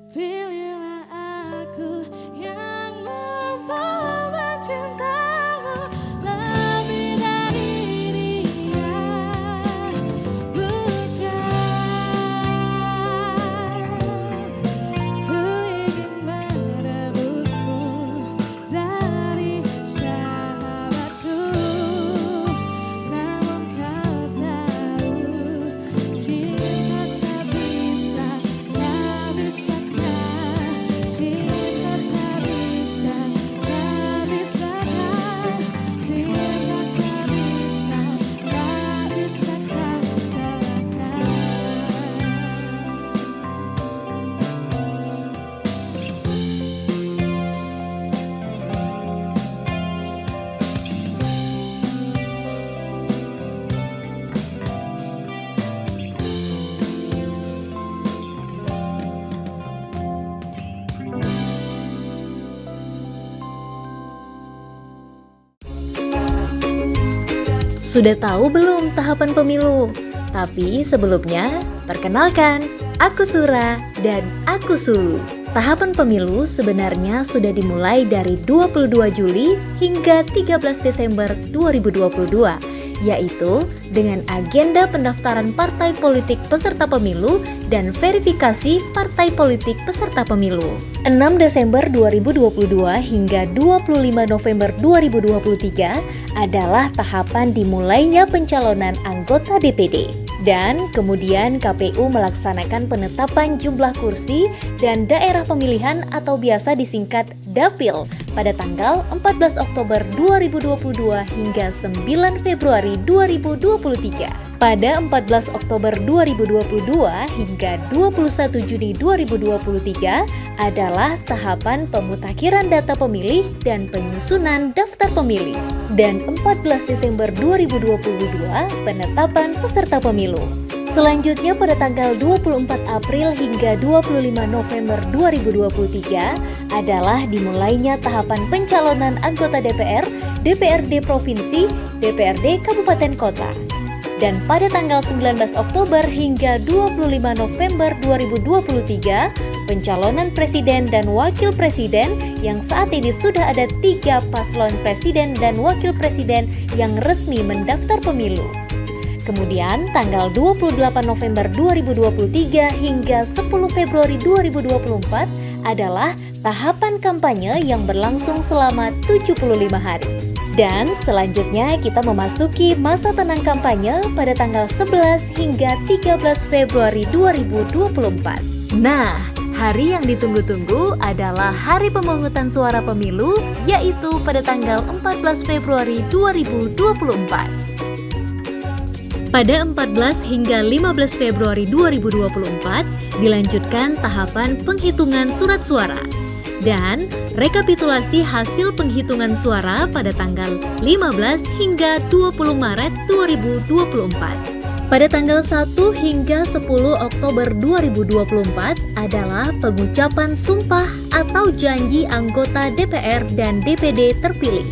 Pilihlah aku yang membawa mencintamu lebih dari dia, bukan ku ingin merebutmu dari sahabatku, namun kau tahu cinta tak bisa, tak bisa. Cinta tak bisa, tak bisa, cinta tak bisa, tak bisa kau salahkan. Sudah tahu belum tahapan pemilu? Tapi sebelumnya, perkenalkan, aku Sura dan aku Sulu. Tahapan pemilu sebenarnya sudah dimulai dari 22 Juli hingga 13 Desember 2022, yaitu dengan agenda pendaftaran partai politik peserta pemilu dan verifikasi partai politik peserta pemilu. 6 Desember 2022 hingga 25 November 2023 adalah tahapan dimulainya pencalonan anggota DPD. Dan kemudian KPU melaksanakan penetapan jumlah kursi dan daerah pemilihan atau biasa disingkat Dapil pada tanggal 14 Oktober 2022 hingga 9 Februari 2023. Pada 14 Oktober 2022 hingga 21 Juni 2023 adalah tahapan pemutakhiran data pemilih dan penyusunan daftar pemilih. Dan 14 Desember 2022 penetapan peserta pemilu. Selanjutnya pada tanggal 24 April hingga 25 November 2023 adalah dimulainya tahapan pencalonan anggota DPR, DPRD Provinsi, DPRD Kabupaten Kota. Dan pada tanggal 19 Oktober hingga 25 November 2023, pencalonan presiden dan wakil presiden yang saat ini sudah ada 3 paslon presiden dan wakil presiden yang resmi mendaftar pemilu. Kemudian tanggal 28 November 2023 hingga 10 Februari 2024 adalah tahapan kampanye yang berlangsung selama 75 hari. Dan selanjutnya kita memasuki masa tenang kampanye pada tanggal 11 hingga 13 Februari 2024. Nah, hari yang ditunggu-tunggu adalah hari pemungutan suara pemilu, yaitu pada tanggal 14 Februari 2024. Pada 14 hingga 15 Februari 2024 dilanjutkan tahapan penghitungan surat suara dan rekapitulasi hasil penghitungan suara pada tanggal 15 hingga 20 Maret 2024. Pada tanggal 1 hingga 10 Oktober 2024 adalah pengucapan sumpah atau janji anggota DPR dan DPD terpilih.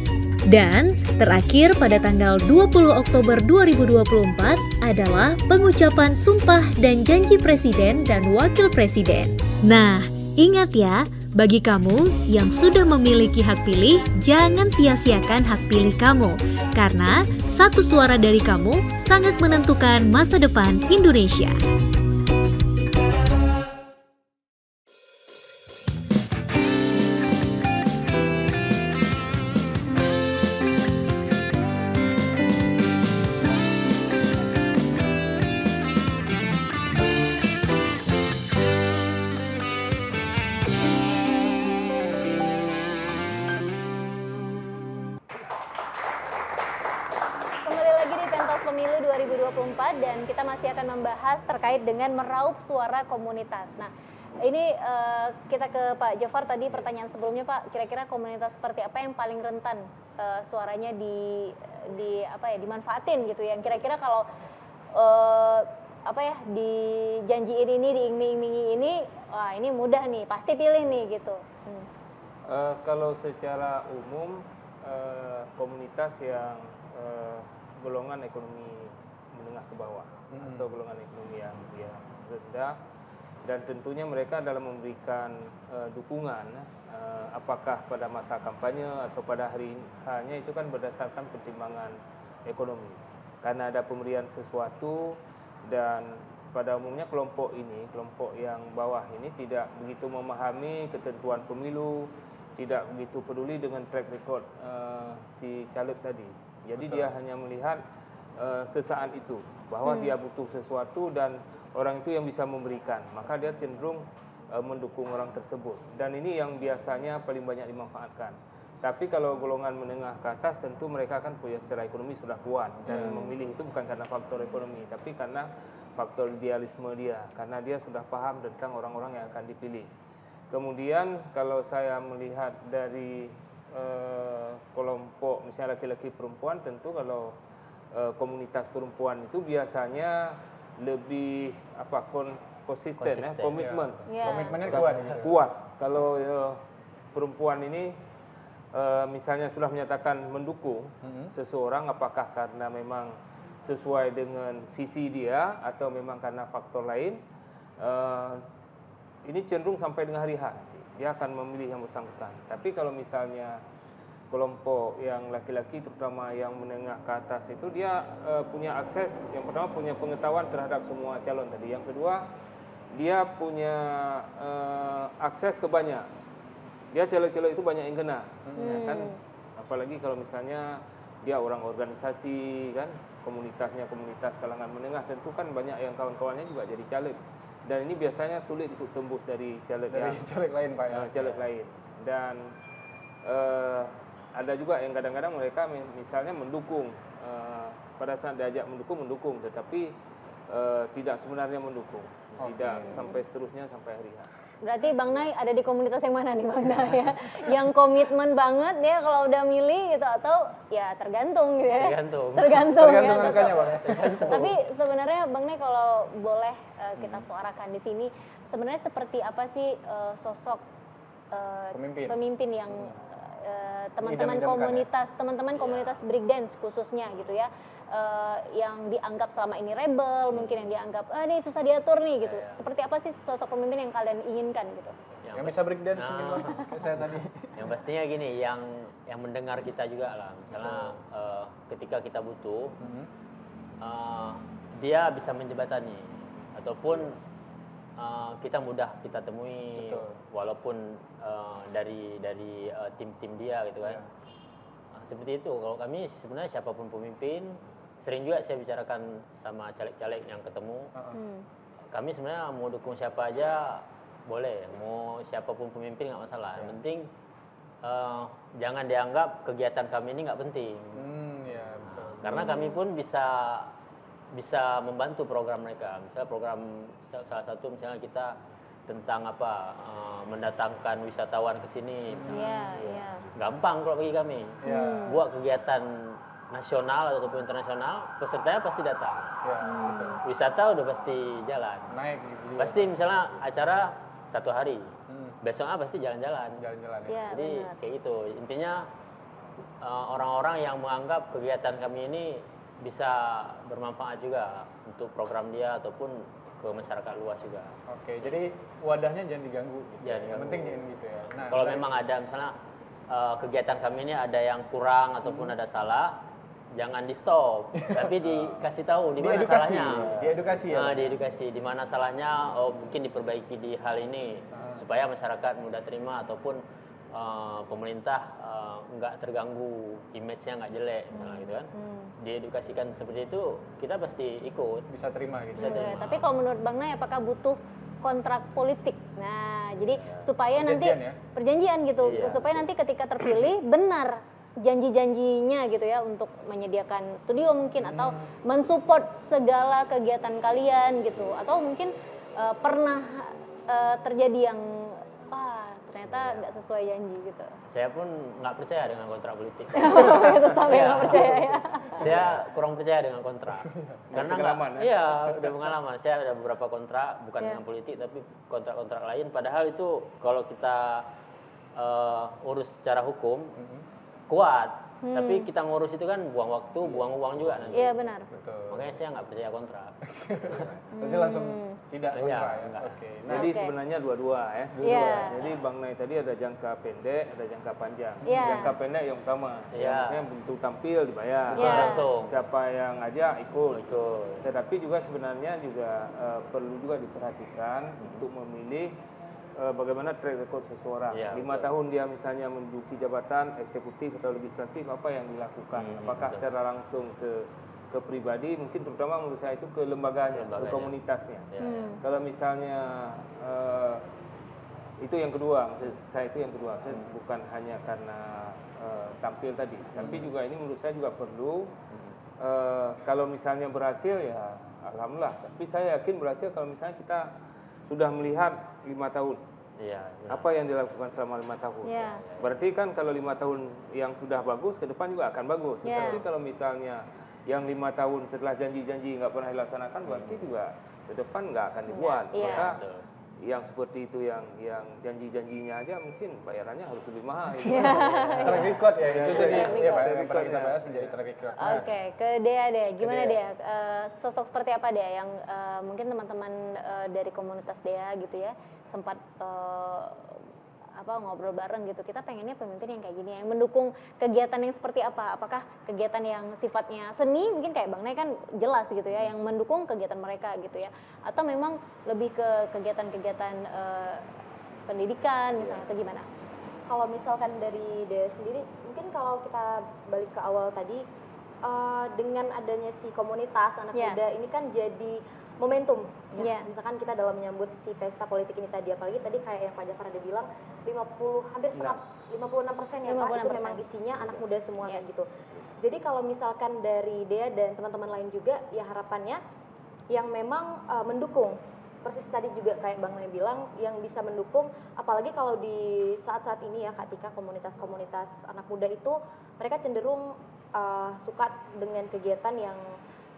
Dan terakhir pada tanggal 20 Oktober 2024 adalah pengucapan sumpah dan janji presiden dan wakil presiden. Nah, ingat ya, bagi kamu yang sudah memiliki hak pilih, jangan sia-siakan hak pilih kamu. Karena satu suara dari kamu sangat menentukan masa depan Indonesia. Pemilu 2024 dan kita masih akan membahas terkait dengan meraup suara komunitas. Nah, ini kita ke Pak Jafar tadi pertanyaan sebelumnya Pak, kira-kira komunitas seperti apa yang paling rentan suaranya dimanfaatin gitu ya. Kira-kira kalau dijanjiin ini, diiming-imingi ini, wah ini mudah nih, pasti pilih nih gitu. Kalau secara umum komunitas yang golongan ekonomi menengah ke bawah atau golongan ekonomi yang rendah dan tentunya mereka dalam memberikan dukungan apakah pada masa kampanye atau pada hari hanya itu kan berdasarkan pertimbangan ekonomi. Karena ada pemberian sesuatu dan pada umumnya kelompok yang bawah ini tidak begitu memahami ketentuan pemilu, tidak begitu peduli dengan track record si caleg tadi. Jadi dia hanya melihat sesaat itu bahwa dia butuh sesuatu dan orang itu yang bisa memberikan, maka dia cenderung mendukung orang tersebut. Dan ini yang biasanya paling banyak dimanfaatkan. Tapi kalau golongan menengah ke atas tentu mereka kan punya secara ekonomi sudah kuat dan memilih itu bukan karena faktor ekonomi, tapi karena faktor idealisme dia, karena dia sudah paham tentang orang-orang yang akan dipilih. Kemudian kalau saya melihat dari kelompok misalnya laki-laki perempuan, tentu kalau komunitas perempuan itu biasanya lebih konsisten ya, komitmen. Komitmennya kuat. Kuat. Kalau perempuan ini misalnya sudah menyatakan mendukung seseorang, apakah karena memang sesuai dengan visi dia atau memang karena faktor lain, ini cenderung sampai dengan hari H dia akan memilih yang bersangkutan. Tapi kalau misalnya kelompok yang laki-laki terutama yang menengah ke atas itu dia punya akses, yang pertama punya pengetahuan terhadap semua calon tadi, yang kedua dia punya akses ke banyak, dia caleg-caleg itu banyak yang kena, ya kan? Apalagi kalau misalnya dia orang organisasi kan, komunitasnya komunitas kalangan menengah, tentu kan banyak yang kawan-kawannya juga jadi caleg, dan ini biasanya sulit untuk tembus dari caleg Caleg lain Pak ya. caleg lain. Dan ada juga yang kadang-kadang mereka misalnya mendukung, pada saat diajak mendukung, tetapi tidak sebenarnya mendukung, tidak sampai seterusnya sampai hari H. Berarti Bang Nay ada di komunitas yang mana nih Bang Nay ya? Yang komitmen banget dia kalau udah milih gitu, atau ya tergantung gitu ya? Tergantung angkanya Bang ya. Tapi sebenarnya Bang Nay kalau boleh kita suarakan di sini, sebenarnya seperti apa sih sosok pemimpin yang teman-teman komunitas breakdance khususnya gitu ya, yang dianggap selama ini rebel, mungkin yang dianggap ini susah diatur nih gitu. Seperti apa sih sosok pemimpin yang kalian inginkan gitu? Yang bisa breakdance mungkin Bang, kayak saya tadi. Yang pastinya gini, yang mendengar kita juga lah. Misalnya ketika kita butuh, dia bisa menjembatani ataupun kita mudah kita temui. Walaupun dari tim-tim dia gitu kan. Seperti itu. Kalau kami sebenarnya siapapun pemimpin, sering juga saya bicarakan sama caleg-caleg yang ketemu. Kami sebenarnya mau dukung siapa aja boleh, mau siapapun pemimpin nggak masalah. Yang penting jangan dianggap kegiatan kami ini nggak penting. Karena kami pun bisa membantu program mereka. Misalnya program salah satu misalnya kita tentang mendatangkan wisatawan ke sini. Gampang kalau bagi kami. Buat kegiatan nasional ataupun internasional, pesertanya pasti datang. Wisata udah pasti jalan. Naik gitu. Pasti misalnya acara 1 hari, besoknya pasti jalan-jalan. Ya, Jadi benar. kayak gitu. Intinya orang-orang yang menganggap kegiatan kami ini bisa bermanfaat juga untuk program dia ataupun ke masyarakat luas juga. Oke, jadi wadahnya jangan diganggu. Gitu. Jangan diganggu. Yang penting jangan gitu ya. Nah, Kalau memang ada misalnya kegiatan kami ini ada yang kurang ataupun ada salah, jangan di stop, tapi dikasih tahu di mana salahnya. Diedukasi ya. Diedukasi di mana salahnya. Mungkin diperbaiki di hal ini supaya masyarakat mudah terima ataupun pemerintah nggak terganggu, image-nya nggak jelek, gitu kan. Diedukasikan seperti itu, kita pasti ikut. Bisa terima gitu. Oke, tapi kalau menurut Bang Nay apakah butuh kontrak politik? Nah, jadi supaya nanti Perjanjian ya? perjanjian gitu, Iya, supaya nanti ketika terpilih benar janji-janjinya gitu ya, untuk menyediakan studio mungkin atau mensupport segala kegiatan kalian gitu, atau mungkin pernah terjadi yang ternyata nggak sesuai janji gitu. Saya pun nggak percaya dengan kontrak politik. Tetap ya nggak percaya ya. Saya kurang percaya dengan kontrak. Karena pengalaman, ya? Iya, udah pengalaman. Saya ada beberapa kontrak, bukan dengan politik tapi kontrak-kontrak lain. Padahal itu kalau kita urus secara hukum kuat. Tapi kita ngurus itu kan buang waktu, buang uang juga nanti. Iya benar. Betul. Makanya saya nggak percaya kontrak. Berarti langsung tidak Iya, kontra ya. enggak. Oke. Jadi Oke. sebenarnya dua-dua ya. Iya. Jadi Bang Nay tadi ada jangka pendek, ada jangka panjang. Iya. Jangka pendek yang utama. Iya. Yang misalnya bentuk tampil dibayar. Iya. Langsung. Siapa yang ngajak ikut. Ikut. Tetapi juga sebenarnya juga perlu juga diperhatikan untuk memilih bagaimana track record seseorang. Iya, 5 betul. tahun dia misalnya menduduki jabatan eksekutif atau legislatif, apa yang dilakukan? Apakah betul. secara langsung ke pribadi, mungkin terutama menurut saya itu ke lembaganya, ke Lembaganya. komunitasnya. Ya. Kalau misalnya itu yang kedua, maksud saya itu yang kedua, saya bukan hanya karena tampil tadi, tapi juga ini menurut saya juga perlu kalau misalnya berhasil ya alhamdulillah. Tapi saya yakin berhasil kalau misalnya kita sudah melihat 5 tahun. Iya. benar. Apa yang dilakukan selama 5 tahun? Iya. Berarti kan kalau 5 tahun yang sudah bagus, ke depan juga akan bagus. Iya. Tapi kalau misalnya yang 5 tahun setelah janji-janji nggak pernah dilaksanakan, berarti juga ke depan nggak akan dibuat. Iya. Maka Betul. yang seperti itu yang janji-janjinya aja mungkin bayarannya harus lebih mahal. Track record ya itu tadi. Track Iya Pak, record. yang pernah kita bahas menjadi track record. Nah, Oke, ke Dea deh. Gimana Ke Dea? Sosok seperti apa Dea yang mungkin teman-teman dari komunitas Dea gitu ya sempat ngobrol bareng gitu. Kita pengennya pemimpin yang kayak gini, yang mendukung kegiatan yang seperti apa? Apakah kegiatan yang sifatnya seni, mungkin kayak Bang Nay kan jelas gitu ya, yang mendukung kegiatan mereka gitu ya, atau memang lebih ke kegiatan-kegiatan pendidikan misalnya atau gimana? Kalau misalkan dari Dea sendiri, mungkin kalau kita balik ke awal tadi, dengan adanya si komunitas anak Iya. muda ini kan jadi momentum. Iya. Misalkan kita dalam menyambut si pesta politik ini tadi, apalagi tadi kayak yang Pak Jafar ada bilang, 56% ya Pak, itu 56%. memang isinya anak muda semua Iya. kayak gitu. Jadi kalau misalkan dari Dea dan teman-teman lain juga, ya harapannya yang memang mendukung, persis tadi juga kayak Bang Nay bilang, yang bisa mendukung, apalagi kalau di saat-saat ini ya ketika komunitas-komunitas anak muda itu mereka cenderung suka dengan kegiatan yang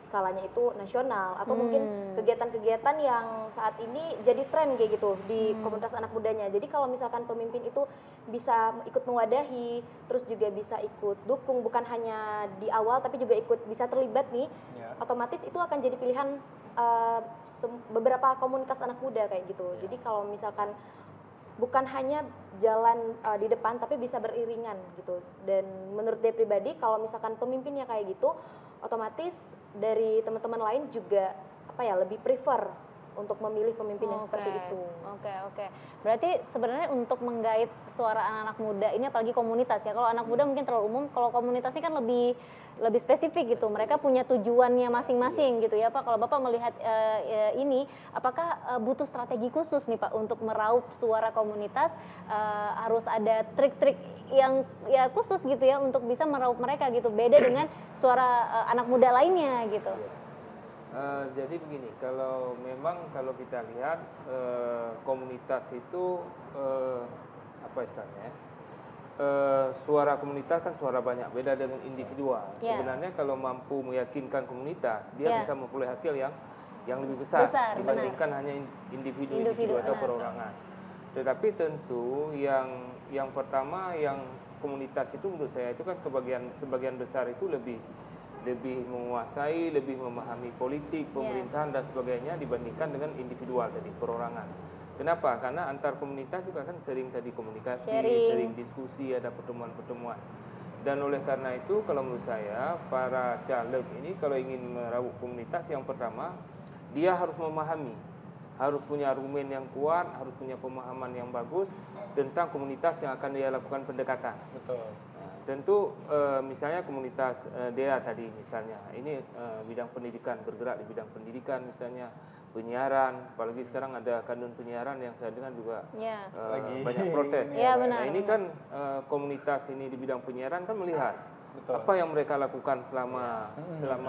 skalanya itu nasional atau mungkin kegiatan-kegiatan yang saat ini jadi tren kayak gitu di komunitas anak mudanya. Jadi kalau misalkan pemimpin itu bisa ikut mewadahi, terus juga bisa ikut dukung, bukan hanya di awal tapi juga ikut bisa terlibat nih, Ya. otomatis itu akan jadi pilihan beberapa komunitas anak muda kayak gitu. Jadi kalau misalkan bukan hanya jalan di depan tapi bisa beriringan gitu. Dan menurut dia pribadi kalau misalkan pemimpinnya kayak gitu, otomatis dari teman-teman lain juga lebih prefer untuk memilih pemimpin yang seperti itu. Oke. Berarti sebenarnya untuk menggait suara anak-anak muda ini apalagi komunitas ya. Kalau anak muda mungkin terlalu umum, kalau komunitas ini kan lebih spesifik gitu. Mereka punya tujuannya masing-masing gitu ya Pak. Kalau Bapak melihat ini, apakah butuh strategi khusus nih Pak untuk meraup suara komunitas? Harus ada trik-trik yang ya khusus gitu ya untuk bisa meraup mereka gitu. Beda dengan suara anak muda lainnya gitu. Jadi begini, kalau kita lihat komunitas itu apa istilahnya? Suara komunitas kan suara banyak, beda dengan individual. Ya. Sebenarnya kalau mampu meyakinkan komunitas, dia Ya. bisa memperoleh hasil yang lebih besar, Besar, dibandingkan hanya individu atau benar. perorangan. Tetapi tentu yang pertama, yang komunitas itu menurut saya itu kan sebagian besar itu lebih menguasai, lebih memahami politik, pemerintahan dan sebagainya dibandingkan dengan individual tadi, perorangan. Kenapa? Karena antar komunitas juga kan sering tadi komunikasi, sering diskusi, ada pertemuan-pertemuan. Dan oleh karena itu kalau menurut saya para caleg ini kalau ingin meraup komunitas, yang pertama dia harus memahami, harus punya argumen yang kuat, harus punya pemahaman yang bagus tentang komunitas yang akan dia lakukan pendekatan. Betul. Nah, tentu misalnya komunitas Dea tadi misalnya, ini bidang pendidikan, bergerak di bidang pendidikan misalnya, penyiaran, apalagi sekarang ada kandun penyiaran yang saya dengar juga Ya. banyak protes. Iya, benar, Nah ini kan komunitas ini di bidang penyiaran kan melihat Betul. apa yang mereka lakukan selama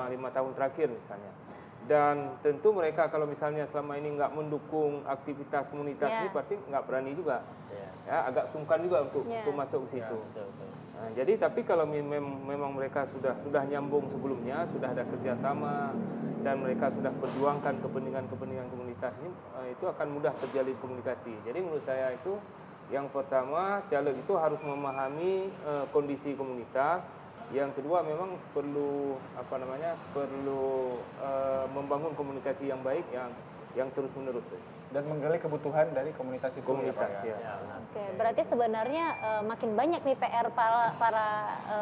5 tahun terakhir misalnya. Dan tentu mereka kalau misalnya selama ini nggak mendukung aktivitas komunitas Ya. ini, berarti nggak berani juga, Iya. ya agak sungkan juga untuk Ya. masuk ke situ. Betul. Nah, jadi tapi kalau memang mereka sudah nyambung sebelumnya, sudah ada kerjasama dan mereka sudah perjuangkan kepentingan komunitas ini, itu akan mudah terjalin komunikasi. Jadi menurut saya itu yang pertama, caleg itu harus memahami kondisi komunitas, Yang kedua memang perlu membangun komunikasi yang baik yang terus menerus. Dan menggali kebutuhan dari komunitas itu. Komunitas ya, Pak, ya. Oke, berarti sebenarnya makin banyak nih PR para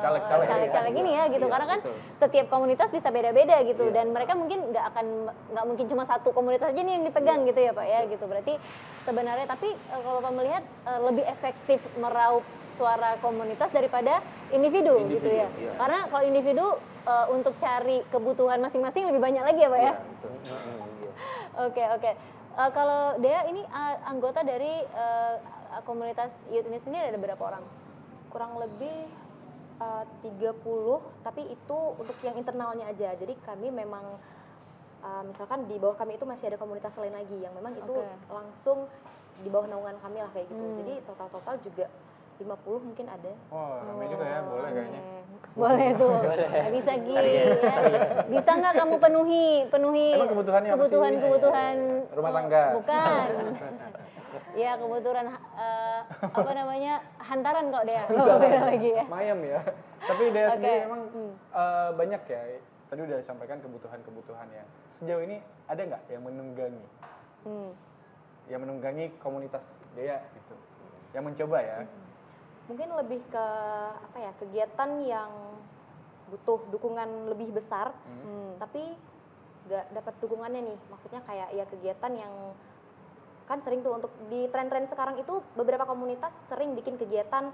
Caleg-caleg caleg-caleg ini ya gitu, Iya, karena kan betul. setiap komunitas bisa beda-beda gitu, Iya. dan mereka mungkin nggak mungkin cuma satu komunitas aja nih yang dipegang gitu ya Pak ya gitu. Berarti sebenarnya tapi kalau Pak melihat lebih efektif meraup suara komunitas daripada individu gitu ya. Iya. Karena kalau individu untuk cari kebutuhan masing-masing lebih banyak lagi ya Pak ya. Iya, betul. Iya. Oke. Kalau Dea ini anggota dari komunitas youth ini sendiri ada berapa orang? Kurang lebih 30, tapi itu untuk yang internalnya aja. Jadi kami memang misalkan di bawah kami itu masih ada komunitas lain lagi yang memang itu Oke. langsung di bawah naungan kami lah kayak gitu. Jadi total juga 50 mungkin ada. Oh, ramai juga ya, boleh kayaknya. Boleh tuh. Nggak bisa Gi, ya. Bisa nggak kamu penuhi Emang kebutuhannya apa sih? kebutuhan Rumah tangga. Bukan. Ya kebutuhan apa namanya hantaran kok Dea. Oh, beda lagi ya. Mayem ya. Tapi Dea Oke. sendiri emang banyak ya. Tadi udah disampaikan kebutuhan-kebutuhan ya. Sejauh ini ada nggak yang menunggangi? Yang menunggangi komunitas Dea gitu. Yang mencoba ya. Mungkin lebih ke kegiatan yang butuh dukungan lebih besar, tapi nggak dapat dukungannya nih. Maksudnya kayak ya kegiatan yang kan sering tuh untuk di tren-tren sekarang itu beberapa komunitas sering bikin kegiatan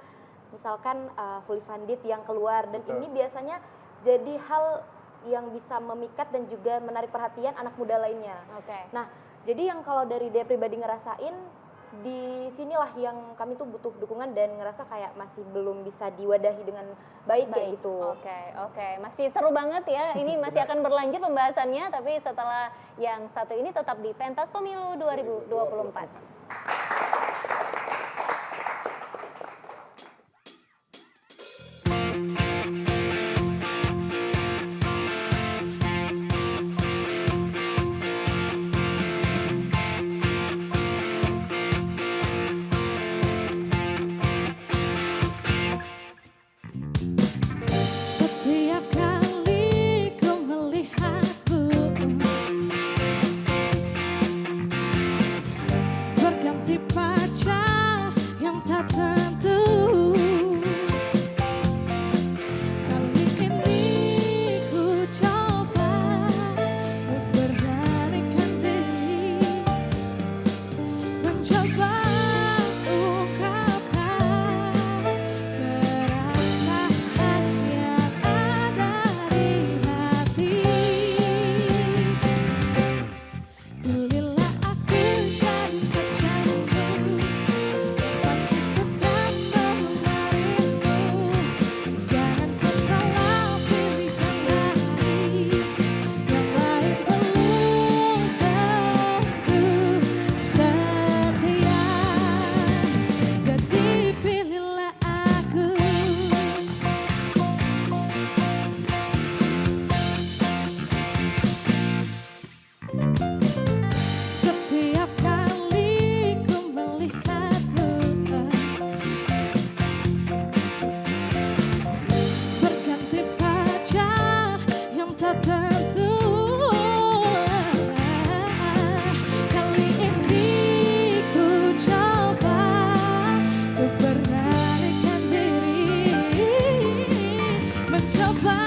misalkan fully funded yang keluar, dan Betul. ini biasanya jadi hal yang bisa memikat dan juga menarik perhatian anak muda lainnya. Oke. Nah, jadi yang kalau dari dia pribadi ngerasain, di sinilah yang kami tuh butuh dukungan dan ngerasa kayak masih belum bisa diwadahi dengan baik kayak gitu. Oke. Masih seru banget ya. Ini masih akan berlanjut pembahasannya, tapi setelah yang satu ini tetap di Pentas Pemilu 2024. Setiap kali kau melihatku berganti pacar yang tak tentu. Kali ini ku coba untuk beranikan diri, mencoba ungkapkan perasaan yang ada di hati. Pilihlah aku jadi pacarmu, pasti sedang mengenalimu. Jangan kau salah pilihan lain, yang lain belum tentu setia. Jadi pilihlah aku. Setiap kali ku melihatmu berganti pacar yang tak tentu. Kali ini ku coba untuk beranikan diri, mencoba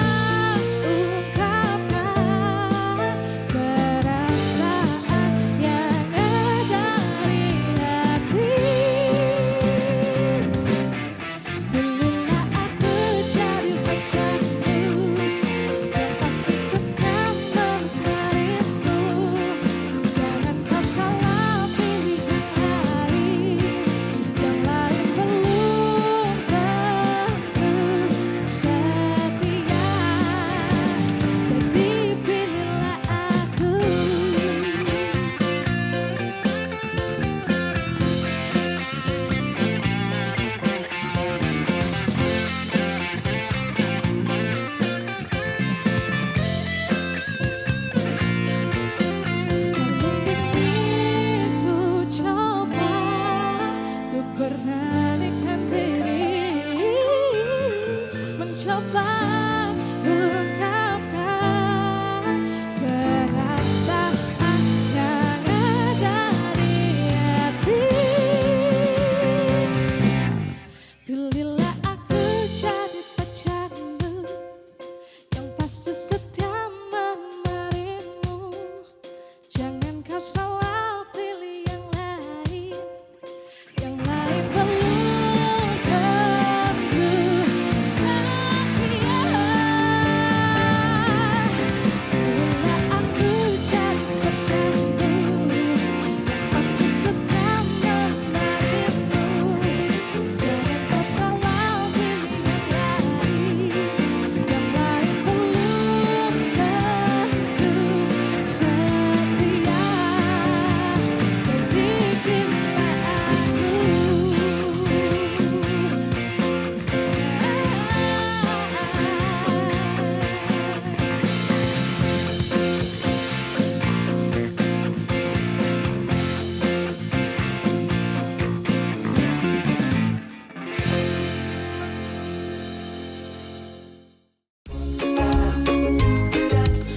ungkapkan perasaan yang ada di hati. Pilihlah aku jadi pacarmu, yang pasti sedang mengenalimu. Jangan kau salah pilihan lain, yang lain belum tentu setia. Jadi pilihlah aku. Kali ini ku coba untuk beranikan diri, mencoba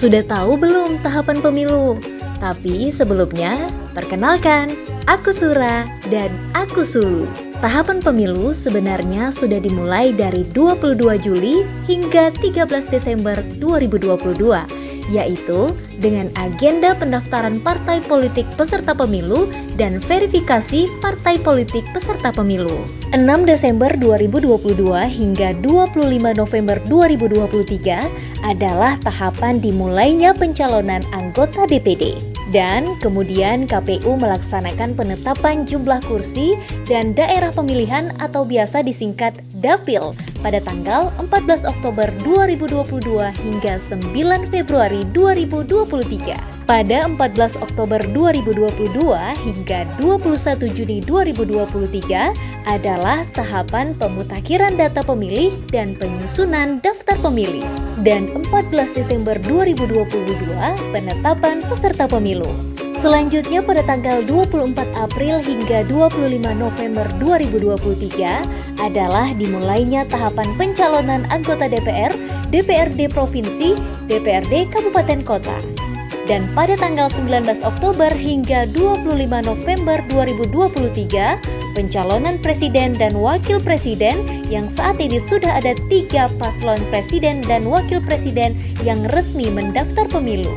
Sudah tahu belum tahapan pemilu? Tapi sebelumnya, perkenalkan, aku Sura dan aku Sulu. Tahapan pemilu sebenarnya sudah dimulai dari 22 Juli hingga 13 Desember 2022, yaitu dengan agenda pendaftaran partai politik peserta pemilu dan verifikasi partai politik peserta pemilu. 6 Desember 2022 hingga 25 November 2023 adalah tahapan dimulainya pencalonan anggota DPD. Dan kemudian KPU melaksanakan penetapan jumlah kursi dan daerah pemilihan atau biasa disingkat Dapil pada tanggal 14 Oktober 2022 hingga 9 Februari 2023. Pada 14 Oktober 2022 hingga 21 Juni 2023 adalah tahapan pemutakhiran data pemilih dan penyusunan daftar pemilih. Dan 14 Desember 2022 penetapan peserta pemilu. Selanjutnya pada tanggal 24 April hingga 25 November 2023 adalah dimulainya tahapan pencalonan anggota DPR, DPRD Provinsi, DPRD Kabupaten Kota. Dan pada tanggal 19 Oktober hingga 25 November 2023, pencalonan presiden dan wakil presiden yang saat ini sudah ada 3 paslon presiden dan wakil presiden yang resmi mendaftar pemilu.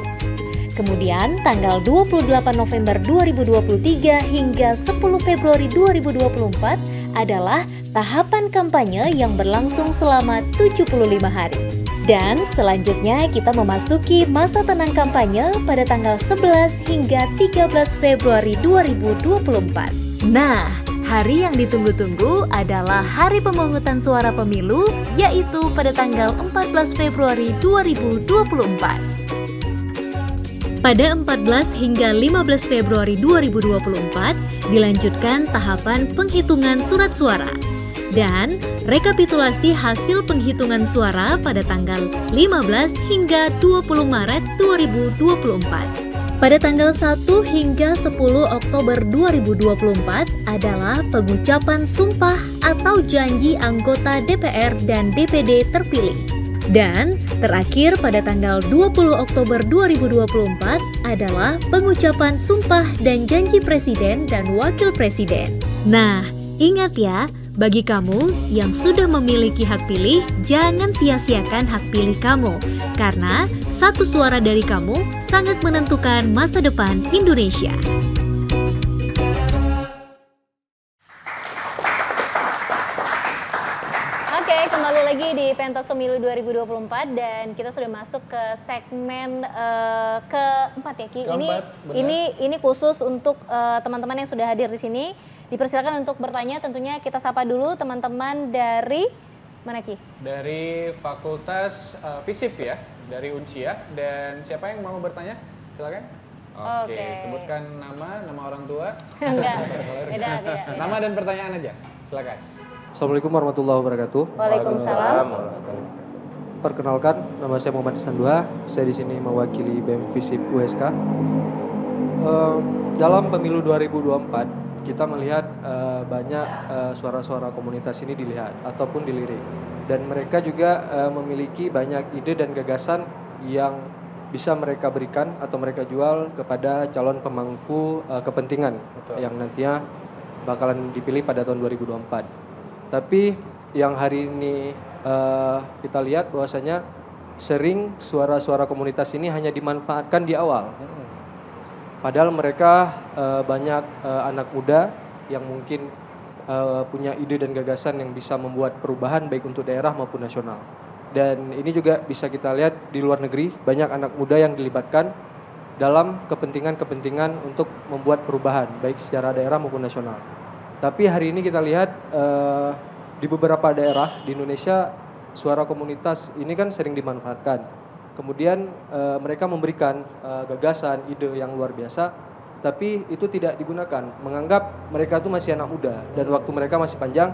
Kemudian tanggal 28 November 2023 hingga 10 Februari 2024 adalah tahapan kampanye yang berlangsung selama 75 hari. Dan selanjutnya kita memasuki masa tenang kampanye pada tanggal 11 hingga 13 Februari 2024. Nah, hari yang ditunggu-tunggu adalah hari pemungutan suara pemilu, yaitu pada tanggal 14 Februari 2024. Pada 14 hingga 15 Februari 2024 dilanjutkan tahapan penghitungan surat suara dan rekapitulasi hasil penghitungan suara pada tanggal 15 hingga 20 Maret 2024. Pada tanggal 1 hingga 10 Oktober 2024 adalah pengucapan sumpah atau janji anggota DPR dan DPD terpilih. Dan terakhir pada tanggal 20 Oktober 2024 adalah pengucapan sumpah dan janji presiden dan wakil presiden. Nah, ingat ya, bagi kamu yang sudah memiliki hak pilih, jangan sia-siakan hak pilih kamu. Karena satu suara dari kamu sangat menentukan masa depan Indonesia. Oke, kembali lagi di Pentas Pemilu 2024 dan kita sudah masuk ke segmen keempat ya Ki. Ini khusus untuk teman-teman yang sudah hadir di sini. Dipersilakan untuk bertanya, tentunya kita sapa dulu teman-teman dari mana Ki? Dari Fakultas FISIP ya, dari Unsia. Dan siapa yang mau bertanya? Silakan. Oke, sebutkan nama orang tua. Enggak, beda. Nama dan pertanyaan aja, silakan. Assalamualaikum warahmatullahi wabarakatuh. Waalaikumsalam. Perkenalkan, nama saya Muhammad Sandua. Saya di sini mewakili BEM FISIP USK. Dalam pemilu 2024 kita melihat banyak suara-suara komunitas ini dilihat ataupun dilirik, dan mereka juga memiliki banyak ide dan gagasan yang bisa mereka berikan atau mereka jual kepada calon pemangku kepentingan. Betul. Yang nantinya bakalan dipilih pada tahun 2024. Tapi yang hari ini kita lihat bahwasanya sering suara-suara komunitas ini hanya dimanfaatkan di awal. Padahal mereka banyak anak muda yang mungkin punya ide dan gagasan yang bisa membuat perubahan baik untuk daerah maupun nasional. Dan ini juga bisa kita lihat di luar negeri, banyak anak muda yang dilibatkan dalam kepentingan-kepentingan untuk membuat perubahan baik secara daerah maupun nasional. Tapi hari ini kita lihat di beberapa daerah di Indonesia suara komunitas ini kan sering dimanfaatkan. Kemudian mereka memberikan gagasan, ide yang luar biasa, tapi itu tidak digunakan. Menganggap mereka itu masih anak muda dan waktu mereka masih panjang,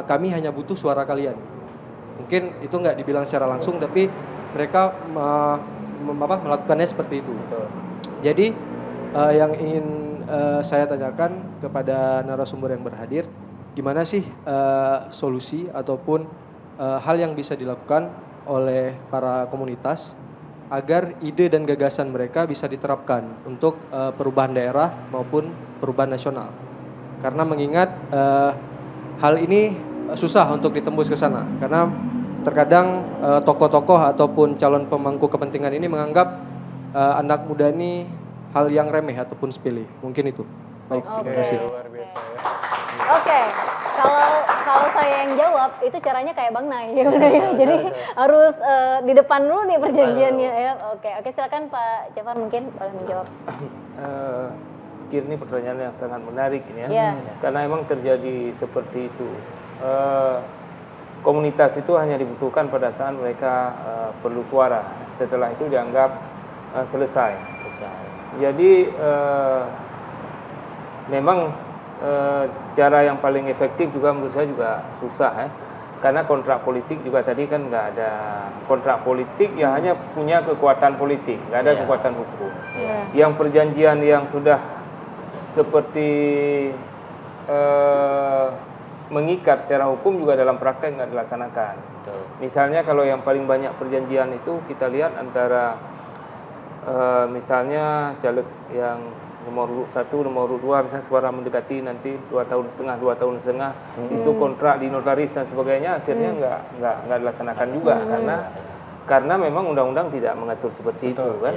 kami hanya butuh suara kalian. Mungkin itu nggak dibilang secara langsung, tapi mereka melakukannya seperti itu. Jadi yang ingin saya tanyakan kepada narasumber yang berhadir, gimana sih solusi ataupun hal yang bisa dilakukan oleh para komunitas agar ide dan gagasan mereka bisa diterapkan untuk perubahan daerah maupun perubahan nasional. Karena mengingat hal ini susah untuk ditembus ke sana, karena terkadang tokoh-tokoh ataupun calon pemangku kepentingan ini menganggap anak muda ini hal yang remeh ataupun sepele. Mungkin itu. Baik, terima kasih. Luar biasa ya. Oke, kalau saya yang jawab itu caranya kayak Bang Nay, gimana ya? Jadi harus di depan dulu nih perjanjiannya ya. Oke, silakan Pak Jafar mungkin boleh menjawab. Pikir ini pertanyaan yang sangat menarik ini ya, Iya. karena emang terjadi seperti itu. Komunitas itu hanya dibutuhkan pada saat mereka perlu suara. Setelah itu dianggap selesai. Jadi memang cara yang paling efektif juga menurut saya juga susah ya. Karena kontrak politik juga tadi kan nggak ada kontrak politik, ya hanya punya kekuatan politik, nggak ada kekuatan hukum. Yang perjanjian yang sudah seperti mengikat secara hukum juga dalam praktek nggak dilaksanakan. Misalnya kalau yang paling banyak perjanjian itu kita lihat antara misalnya caleg yang nomor urut 1, nomor urut 2 misalnya suara mendekati nanti 2 tahun setengah, itu kontrak dinotaris dan sebagainya, akhirnya nggak dilaksanakan juga karena memang undang-undang tidak mengatur seperti itu kan.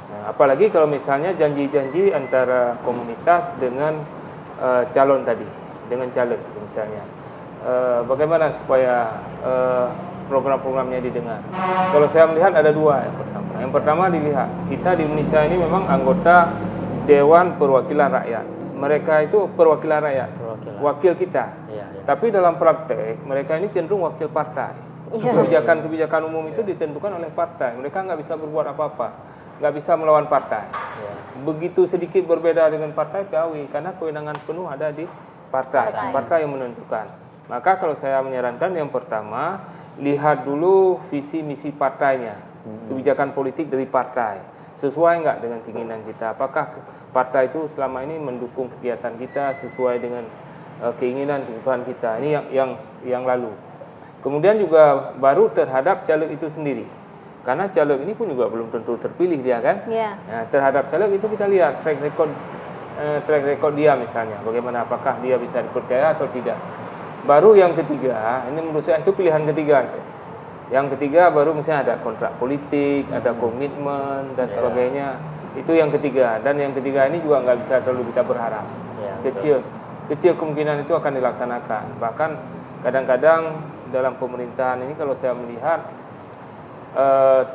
Nah, apalagi kalau misalnya janji-janji antara komunitas dengan calon tadi, dengan caleg misalnya, bagaimana supaya program-programnya didengar. Kalau saya melihat ada dua. Yang pertama dilihat, kita di Indonesia ini memang anggota Dewan Perwakilan Rakyat. Mereka itu perwakilan rakyat, wakil kita. Tapi dalam praktek mereka ini cenderung wakil partai. Kebijakan-kebijakan umum itu ditentukan oleh partai. Mereka nggak bisa berbuat apa-apa, nggak bisa melawan partai. Begitu sedikit berbeda dengan partai PAW, karena kewenangan penuh ada di partai yang menentukan. Maka kalau saya menyarankan yang pertama, lihat dulu visi misi partainya, kebijakan politik dari partai, sesuai nggak dengan keinginan kita. Apakah partai itu selama ini mendukung kegiatan kita sesuai dengan keinginan kebutuhan kita. Ini yang lalu. Kemudian juga baru terhadap caleg itu sendiri, karena caleg ini pun juga belum tentu terpilih dia kan. Nah, terhadap caleg itu kita lihat track record dia misalnya, bagaimana, apakah dia bisa dipercaya atau tidak. Baru yang ketiga, ini menurut saya itu pilihan ketiga itu. Yang ketiga baru misalnya ada kontrak politik, ada komitmen dan sebagainya. Itu yang ketiga. Dan yang ketiga ini juga nggak bisa terlalu kita berharap. Kecil kemungkinan itu akan dilaksanakan. Bahkan kadang-kadang dalam pemerintahan ini kalau saya melihat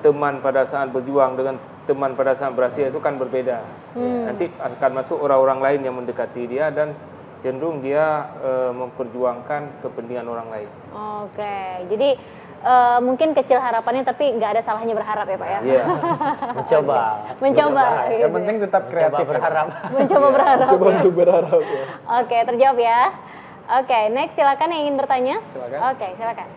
teman pada saat berjuang dengan teman pada saat berhasil itu kan berbeda. Nanti akan masuk orang-orang lain yang mendekati dia dan cenderung dia memperjuangkan kepentingan orang lain. Oke, jadi mungkin kecil harapannya tapi nggak ada salahnya berharap ya Pak ya? Iya. Mencoba. Yang penting tetap kreatif berharap. Mencoba berharap. Coba untuk berharap ya. Oke, terjawab ya. Oke, next silakan yang ingin bertanya. Silakan. Oke, silakan.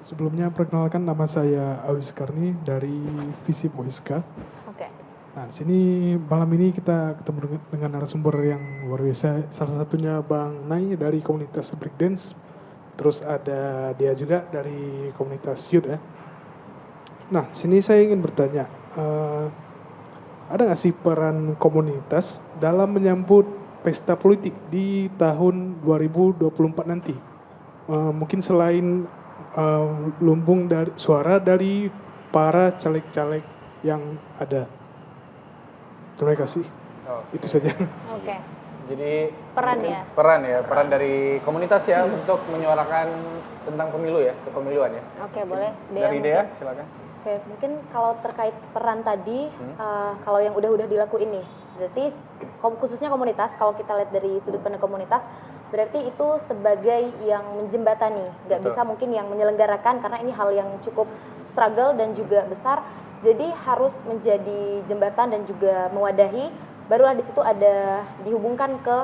Sebelumnya perkenalkan, nama saya Awis Karni dari Visip OISKA. Oke. Nah, di sini malam ini kita ketemu dengan narasumber yang luar biasa. Salah satunya Bang Nay dari komunitas breakdance. Terus ada dia juga dari komunitas youth ya. Nah, sini saya ingin bertanya, ada nggak sih peran komunitas dalam menyambut pesta politik di tahun 2024 nanti? Mungkin selain lumbung dari suara dari para caleg-caleg yang ada. Terima kasih. Itu saja. Oke. Jadi Peran dari komunitas ya untuk menyuarakan tentang pemilu ya, kepemiluan ya. Oke, boleh. Dari Dea, silakan. Oke, mungkin kalau terkait peran tadi, kalau yang udah dilakuin nih, berarti khususnya komunitas, kalau kita lihat dari sudut pandang komunitas, berarti itu sebagai yang menjembatani, nggak bisa mungkin yang menyelenggarakan, karena ini hal yang cukup struggle dan juga besar, jadi harus menjadi jembatan dan juga mewadahi, barulah di situ ada dihubungkan ke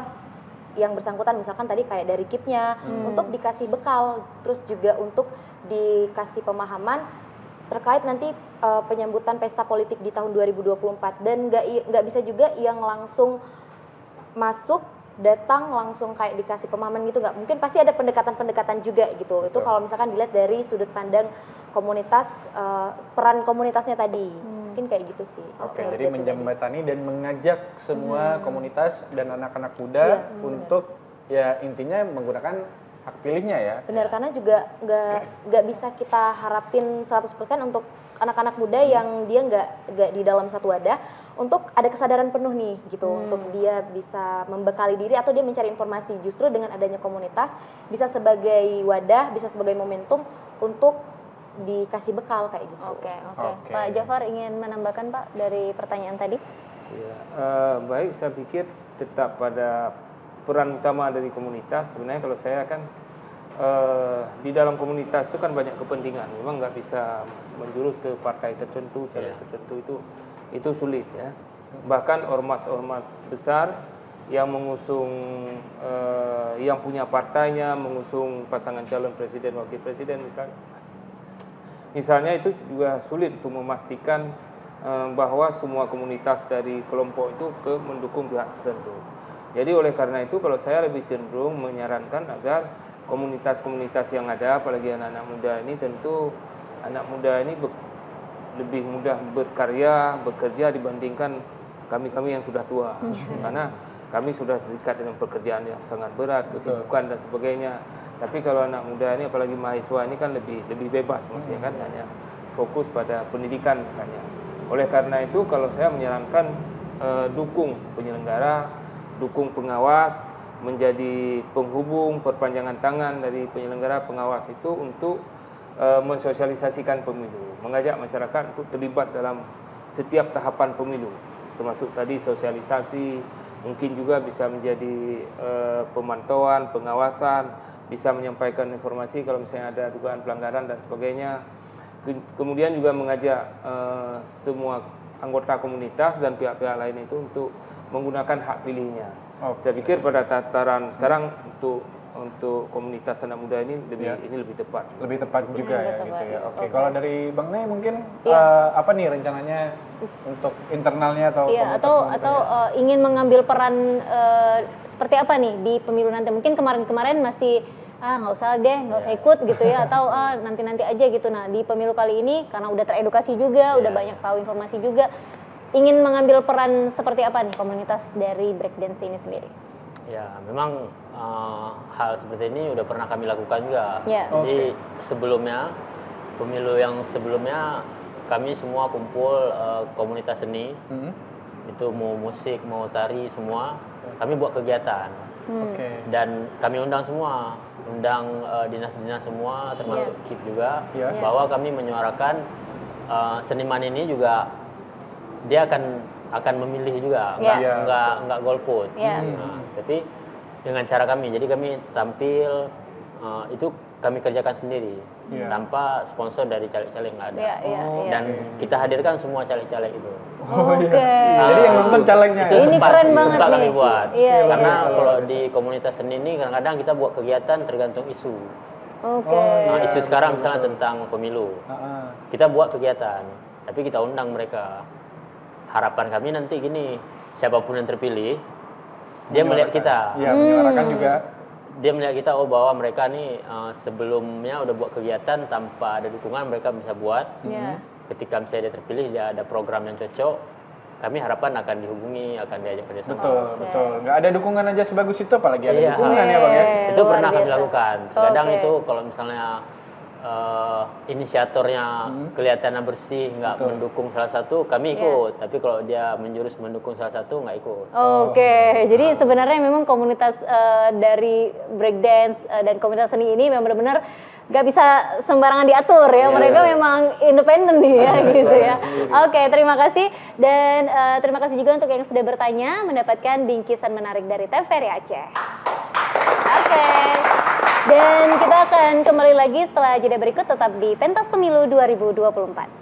yang bersangkutan, misalkan tadi kayak dari KIP-nya, untuk dikasih bekal, terus juga untuk dikasih pemahaman terkait nanti penyambutan pesta politik di tahun 2024, dan nggak bisa juga yang langsung masuk datang langsung kayak dikasih pemahaman gitu nggak? Mungkin pasti ada pendekatan-pendekatan juga gitu. Itu kalau misalkan dilihat dari sudut pandang komunitas, peran komunitasnya tadi, mungkin kayak gitu sih. Oke, menurut jadi dia pribadi. menjembatani dan mengajak semua komunitas dan anak-anak muda untuk ya intinya menggunakan hak pilihnya ya. Benar, karena juga nggak bisa kita harapin 100% untuk anak-anak muda yang dia nggak di dalam satu wadah untuk ada kesadaran penuh nih gitu, untuk dia bisa membekali diri atau dia mencari informasi. Justru dengan adanya komunitas bisa sebagai wadah, bisa sebagai momentum untuk dikasih bekal kayak gitu. Oke. Oke. Pak Jafar ingin menambahkan Pak dari pertanyaan tadi? Ya, baik, saya pikir tetap pada peran utama dari komunitas. Sebenarnya kalau saya kan di dalam komunitas itu kan banyak kepentingan. Memang nggak bisa menjurus ke partai tertentu, caleg tertentu itu sulit ya. Bahkan ormas-ormas besar yang mengusung, yang punya partainya, mengusung pasangan calon presiden, wakil presiden misalnya itu juga sulit untuk memastikan bahwa semua komunitas dari kelompok itu mendukung pihak tertentu. Jadi oleh karena itu kalau saya lebih cenderung menyarankan agar komunitas-komunitas yang ada, apalagi anak-anak muda ini, tentu anak muda ini lebih mudah bekerja dibandingkan kami-kami yang sudah tua. Karena kami sudah terikat dengan pekerjaan yang sangat berat, kesibukan dan sebagainya. Tapi kalau anak muda ini, apalagi mahasiswa ini kan lebih bebas, maksudnya kan hanya fokus pada pendidikan misalnya. Oleh karena itu kalau saya menyarankan dukung penyelenggara, dukung pengawas, menjadi penghubung, perpanjangan tangan dari penyelenggara pengawas itu untuk mensosialisasikan pemilu, mengajak masyarakat untuk terlibat dalam setiap tahapan pemilu, termasuk tadi sosialisasi, mungkin juga bisa menjadi pemantauan, pengawasan, bisa menyampaikan informasi kalau misalnya ada dugaan pelanggaran dan sebagainya. Kemudian juga mengajak semua anggota komunitas dan pihak-pihak lain itu untuk menggunakan hak pilihnya. Saya pikir pada tataran sekarang untuk komunitas anak muda ini lebih tepat. Lebih tepat juga ya gitu ya. Oke, kalau dari Bang Nay mungkin apa nih rencananya untuk internalnya atau atau ingin mengambil peran seperti apa nih di pemilu nanti? Mungkin kemarin-kemarin masih nggak usah deh, nggak usah ikut gitu ya, atau nanti aja gitu. Nah di pemilu kali ini karena udah teredukasi juga, udah banyak tahu informasi juga, ingin mengambil peran seperti apa nih komunitas dari breakdance ini sendiri? Ya, memang hal seperti ini udah pernah kami lakukan juga. Ya. Jadi sebelumnya, pemilu yang sebelumnya kami semua kumpul komunitas seni, itu mau musik, mau tari semua, kami buat kegiatan. Dan kami undang semua, dinas-dinas semua, termasuk KIP juga, bahwa kami menyuarakan seniman ini juga dia akan memilih juga, nggak golput. Nah, tapi dengan cara kami, jadi kami tampil itu kami kerjakan sendiri tanpa sponsor dari caleg-caleg nggak ada. Dan kita hadirkan semua caleg-caleg itu. Jadi yang nonton calegnya. Itu ini keren banget nih. kami buat. Karena Iya. kalau di komunitas seni ini kadang-kadang kita buat kegiatan tergantung isu. Oke. Nah, isu sekarang misalnya tentang pemilu, kita buat kegiatan, tapi kita undang mereka. Harapan kami nanti gini, siapapun yang terpilih, dia melihat kita. Iya, menyuarakan juga. Dia melihat kita, bahwa mereka nih sebelumnya udah buat kegiatan tanpa ada dukungan, mereka bisa buat. Ketika misalnya dia terpilih, dia ada program yang cocok, kami harapan akan dihubungi, akan diajak kerjasama. Betul. Nggak ada dukungan aja sebagus itu, apalagi ada dukungan ya Bang ya. Itu pernah kami biasa. lakukan. Kadang itu kalau misalnya inisiatornya kelihatannya bersih, nggak mendukung salah satu, kami ikut. Tapi kalau dia menjurus mendukung salah satu, nggak ikut. Jadi sebenarnya memang komunitas dari breakdance dan komunitas seni ini memang benar-benar nggak bisa sembarangan diatur ya. Mereka memang independen nih ya gitu ya. Oke, terima kasih dan terima kasih juga untuk yang sudah bertanya, mendapatkan bingkisan menarik dari TVRI Aceh. Oke. Dan kita akan kembali lagi setelah jeda berikut, tetap di Pentas Pemilu 2024.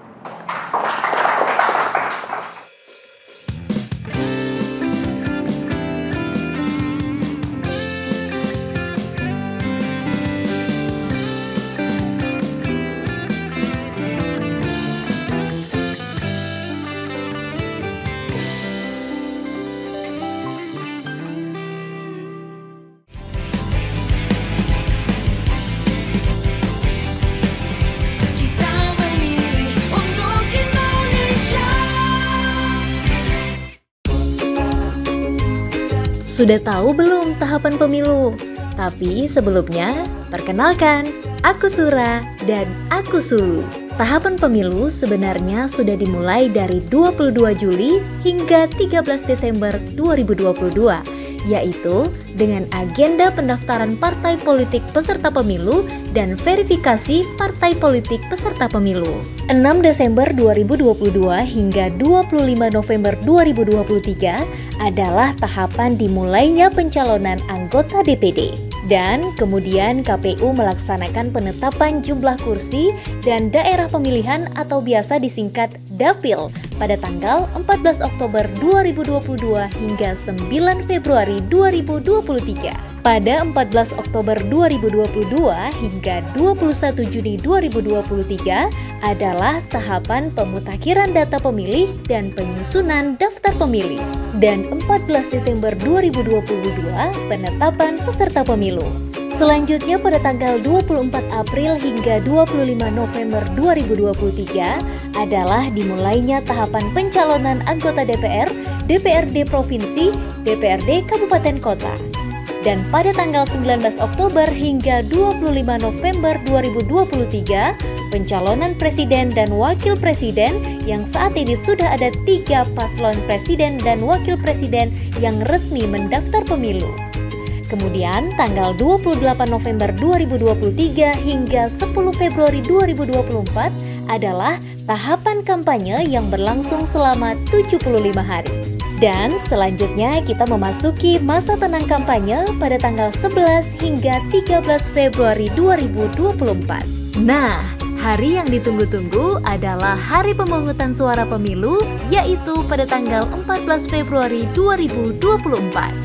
Sudah tahu belum tahapan pemilu? Tapi sebelumnya, perkenalkan, aku Sura dan aku Sulu. Tahapan pemilu sebenarnya sudah dimulai dari 22 Juli hingga 13 Desember 2022, yaitu dengan agenda pendaftaran partai politik peserta pemilu dan verifikasi partai politik peserta pemilu. 6 Desember 2022 hingga 25 November 2023 adalah tahapan dimulainya pencalonan anggota DPD. Dan kemudian KPU melaksanakan penetapan jumlah kursi dan daerah pemilihan atau biasa disingkat Dapil pada tanggal 14 Oktober 2022 hingga 9 Februari 2023. Pada 14 Oktober 2022 hingga 21 Juni 2023 adalah tahapan pemutakhiran data pemilih dan penyusunan daftar pemilih. Dan 14 Desember 2022 penetapan peserta pemilu. Selanjutnya pada tanggal 24 April hingga 25 November 2023 adalah dimulainya tahapan pencalonan anggota DPR, DPRD Provinsi, DPRD Kabupaten Kota. Dan pada tanggal 19 Oktober hingga 25 November 2023, pencalonan presiden dan wakil presiden yang saat ini sudah ada 3 paslon presiden dan wakil presiden yang resmi mendaftar pemilu. Kemudian tanggal 28 November 2023 hingga 10 Februari 2024 adalah tahapan kampanye yang berlangsung selama 75 hari. Dan selanjutnya kita memasuki masa tenang kampanye pada tanggal 11 hingga 13 Februari 2024. Nah, hari yang ditunggu-tunggu adalah hari pemungutan suara pemilu, yaitu pada tanggal 14 Februari 2024.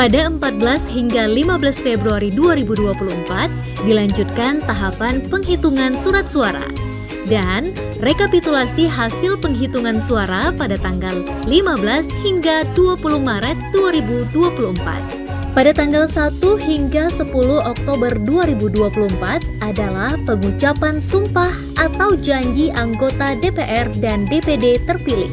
Pada 14 hingga 15 Februari 2024 dilanjutkan tahapan penghitungan surat suara dan rekapitulasi hasil penghitungan suara pada tanggal 15 hingga 20 Maret 2024. Pada tanggal 1 hingga 10 Oktober 2024 adalah pengucapan sumpah atau janji anggota DPR dan DPD terpilih.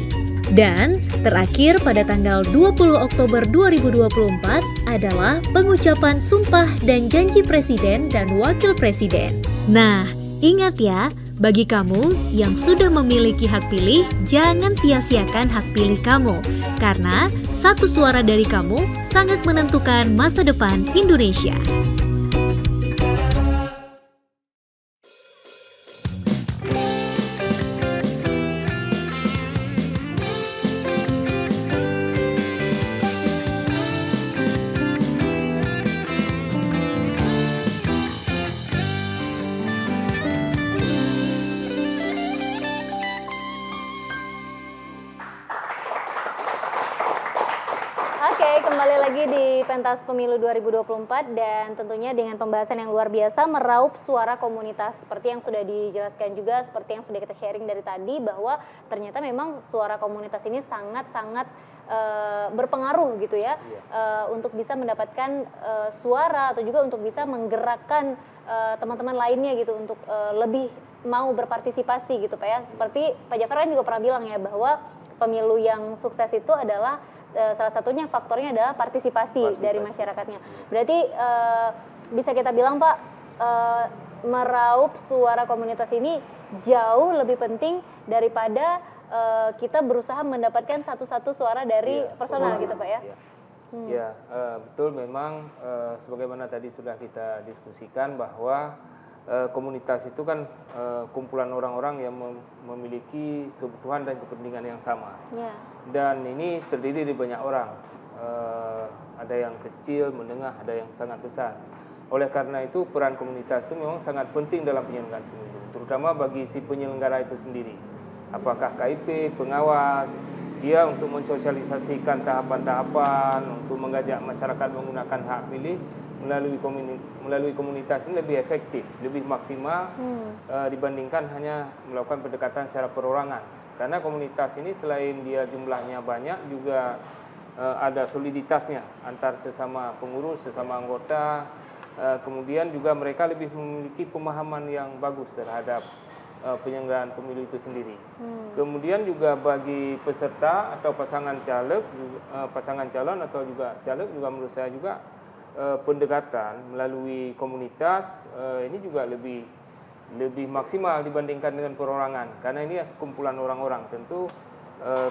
Dan terakhir pada tanggal 20 Oktober 2024 adalah pengucapan sumpah dan janji presiden dan wakil presiden. Nah, ingat ya, bagi kamu yang sudah memiliki hak pilih, jangan sia-siakan hak pilih kamu. Karena satu suara dari kamu sangat menentukan masa depan Indonesia. Oke, kembali lagi di pentas pemilu 2024 dan tentunya dengan pembahasan yang luar biasa meraup suara komunitas seperti yang sudah dijelaskan juga, seperti yang sudah kita sharing dari tadi bahwa ternyata memang suara komunitas ini sangat-sangat berpengaruh gitu ya, untuk bisa mendapatkan suara atau juga untuk bisa menggerakkan teman-teman lainnya gitu untuk lebih mau berpartisipasi gitu Pak ya. Seperti Pak Jafar kan juga pernah bilang ya bahwa pemilu yang sukses itu adalah salah satunya faktornya adalah partisipasi dari masyarakatnya. Berarti bisa kita bilang Pak, meraup suara komunitas ini jauh lebih penting daripada kita berusaha mendapatkan satu-satu suara dari personal gitu Pak ya. Ya, betul memang sebagaimana tadi sudah kita diskusikan bahwa komunitas itu kan kumpulan orang-orang yang memiliki kebutuhan dan kepentingan yang sama. Dan ini terdiri dari banyak orang. Ada yang kecil, menengah, ada yang sangat besar. Oleh karena itu peran komunitas itu memang sangat penting dalam penyelenggaraan pemilu, terutama bagi si penyelenggara itu sendiri. Apakah KIP, pengawas, dia untuk mensosialisasikan tahapan-tahapan, untuk mengajak masyarakat menggunakan hak pilih melalui komunitas ini lebih efektif, lebih maksimal dibandingkan hanya melakukan pendekatan secara perorangan. Karena komunitas ini selain dia jumlahnya banyak juga ada soliditasnya antar sesama pengurus, sesama anggota. Kemudian juga mereka lebih memiliki pemahaman yang bagus terhadap penyelenggaraan pemilu itu sendiri. Kemudian juga bagi peserta atau pasangan caleg, pasangan calon atau juga caleg juga menurut saya juga pendekatan melalui komunitas ini juga lebih maksimal dibandingkan dengan perorangan, karena ini kumpulan orang-orang. Tentu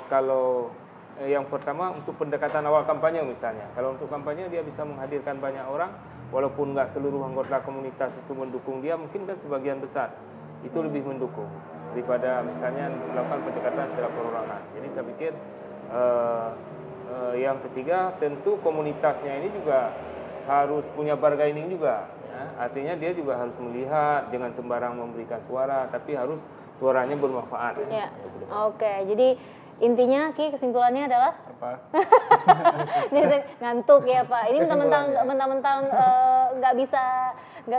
kalau yang pertama untuk pendekatan awal kampanye misalnya, kalau untuk kampanye dia bisa menghadirkan banyak orang, walaupun nggak seluruh anggota komunitas itu mendukung dia, mungkin kan sebagian besar itu lebih mendukung daripada misalnya melakukan pendekatan secara perorangan. Jadi saya pikir yang ketiga tentu komunitasnya ini juga harus punya bargaining juga, ya. Artinya dia juga harus melihat dengan sembarang memberikan suara, tapi harus suaranya bermanfaat. Ya. Oke, jadi intinya Ki kesimpulannya adalah Apa? ini ngantuk ya Pak. Ini Kesimpulannya. mentang-mentang nggak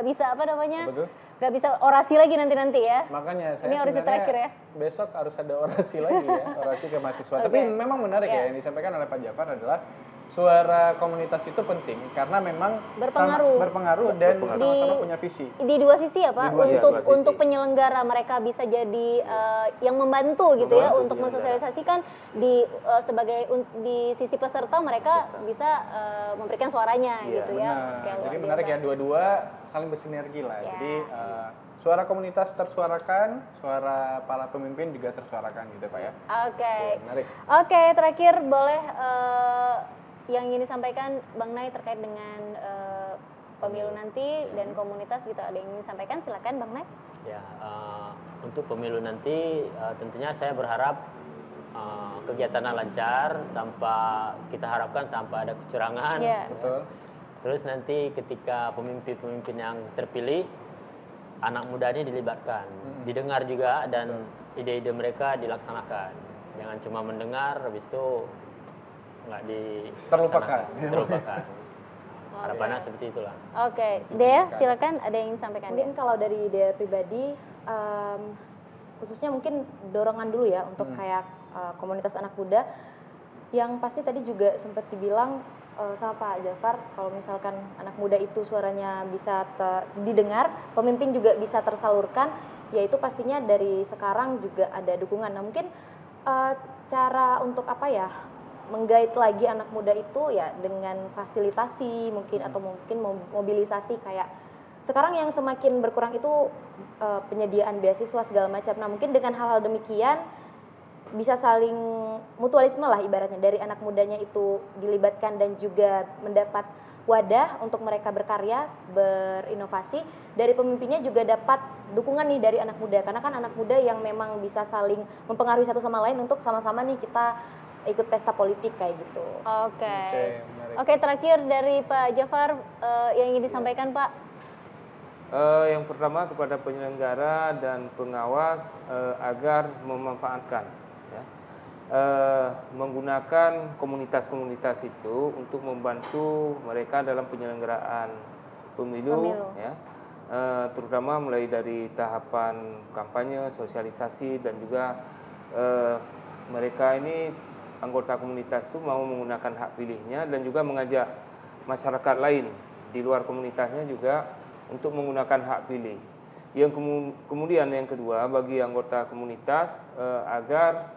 bisa apa namanya? Apa tuh? Nggak bisa orasi lagi nanti ya. Makanya saya Ini orasi sebenarnya terakhir ya. besok harus ada orasi lagi ya, orasi ke mahasiswa. Oke. Tapi memang menarik Ya. ya yang disampaikan oleh Pak Jafar adalah suara komunitas itu penting karena memang berpengaruh dan sama-sama punya visi. Di dua sisi ya Pak, Di dua sisi. untuk penyelenggara mereka bisa jadi yang membantu gitu ya Membantu untuk penyelenggara. mensosialisasikan di sisi peserta mereka bisa memberikan suaranya Iya, gitu ya. Nah, Oke, luar jadi menarik biasa. ya, dua-dua saling bersinergi lah. Ya. Jadi suara komunitas tersuarakan, suara para pemimpin juga tersuarakan gitu Pak ya. Oke. Menarik. Oke, terakhir boleh yang ingin disampaikan Bang Nay terkait dengan pemilu nanti dan komunitas gitu, ada yang ingin disampaikan, silakan Bang Nay. Ya, untuk pemilu nanti tentunya saya berharap kegiatannya lancar, kita harapkan tanpa ada kecurangan. Ya. Betul. Terus nanti ketika pemimpin-pemimpin yang terpilih, anak mudanya dilibatkan, didengar juga dan ide-ide mereka dilaksanakan. Jangan cuma mendengar, habis itu nggak Terlupakan. terlupakan. Harapannya seperti itulah. Oke, Dea silakan, ada yang ingin disampaikan. Mungkin kalau dari Dea pribadi, khususnya mungkin dorongan dulu ya untuk kayak komunitas anak muda, yang pasti tadi juga sempat dibilang sama Pak Jafar, kalau misalkan anak muda itu suaranya bisa didengar, pemimpin juga bisa tersalurkan, yaitu pastinya dari sekarang juga ada dukungan. Nah mungkin cara untuk apa ya, menggait lagi anak muda itu ya dengan fasilitasi mungkin atau mungkin mobilisasi kayak sekarang yang semakin berkurang itu penyediaan beasiswa segala macam. Nah mungkin dengan hal-hal demikian bisa saling mutualisme lah ibaratnya, dari anak mudanya itu dilibatkan dan juga mendapat wadah untuk mereka berkarya, berinovasi, dari pemimpinnya juga dapat dukungan nih dari anak muda, karena kan anak muda yang memang bisa saling mempengaruhi satu sama lain untuk sama-sama nih kita ikut pesta politik kayak gitu. Oke. menarik. Oke, terakhir dari Pak Jafar yang ingin disampaikan Pak. Yang pertama kepada penyelenggara dan pengawas agar memanfaatkan, ya, menggunakan komunitas-komunitas itu untuk membantu mereka dalam penyelenggaraan pemilu. Ya, terutama mulai dari tahapan kampanye, sosialisasi, dan juga mereka ini anggota komunitas itu mau menggunakan hak pilihnya dan juga mengajak masyarakat lain di luar komunitasnya juga untuk menggunakan hak pilih. Yang kemudian yang kedua, bagi anggota komunitas agar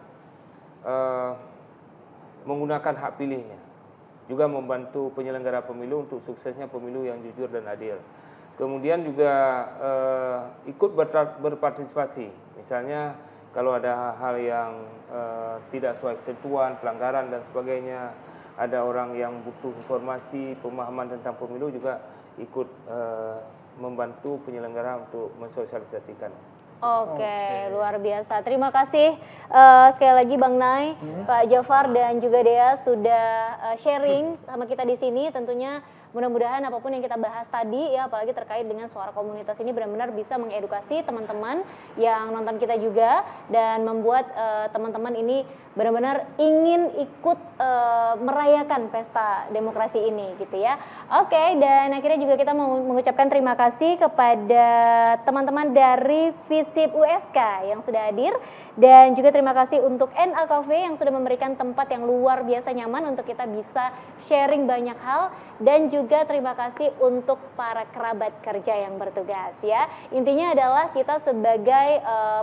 menggunakan hak pilihnya, juga membantu penyelenggara pemilu untuk suksesnya pemilu yang jujur dan adil. Kemudian juga ikut berpartisipasi, misalnya kalau ada hal yang tidak sesuai ketentuan, pelanggaran dan sebagainya, ada orang yang butuh informasi, pemahaman tentang pemilu, juga ikut membantu penyelenggara untuk mensosialisasikan. Oke, luar biasa. Terima kasih sekali lagi Bang Nay, Pak Jafar dan juga Dea sudah sharing sama kita di sini. Tentunya mudah-mudahan apapun yang kita bahas tadi ya, apalagi terkait dengan suara komunitas ini benar-benar bisa mengedukasi teman-teman yang nonton kita juga dan membuat teman-teman ini benar-benar ingin ikut merayakan pesta demokrasi ini gitu ya. Oke, dan akhirnya juga kita mau mengucapkan terima kasih kepada teman-teman dari FISIP USK yang sudah hadir, dan juga terima kasih untuk NA Cafe yang sudah memberikan tempat yang luar biasa nyaman untuk kita bisa sharing banyak hal, dan juga terima kasih untuk para kerabat kerja yang bertugas ya. Intinya adalah kita sebagai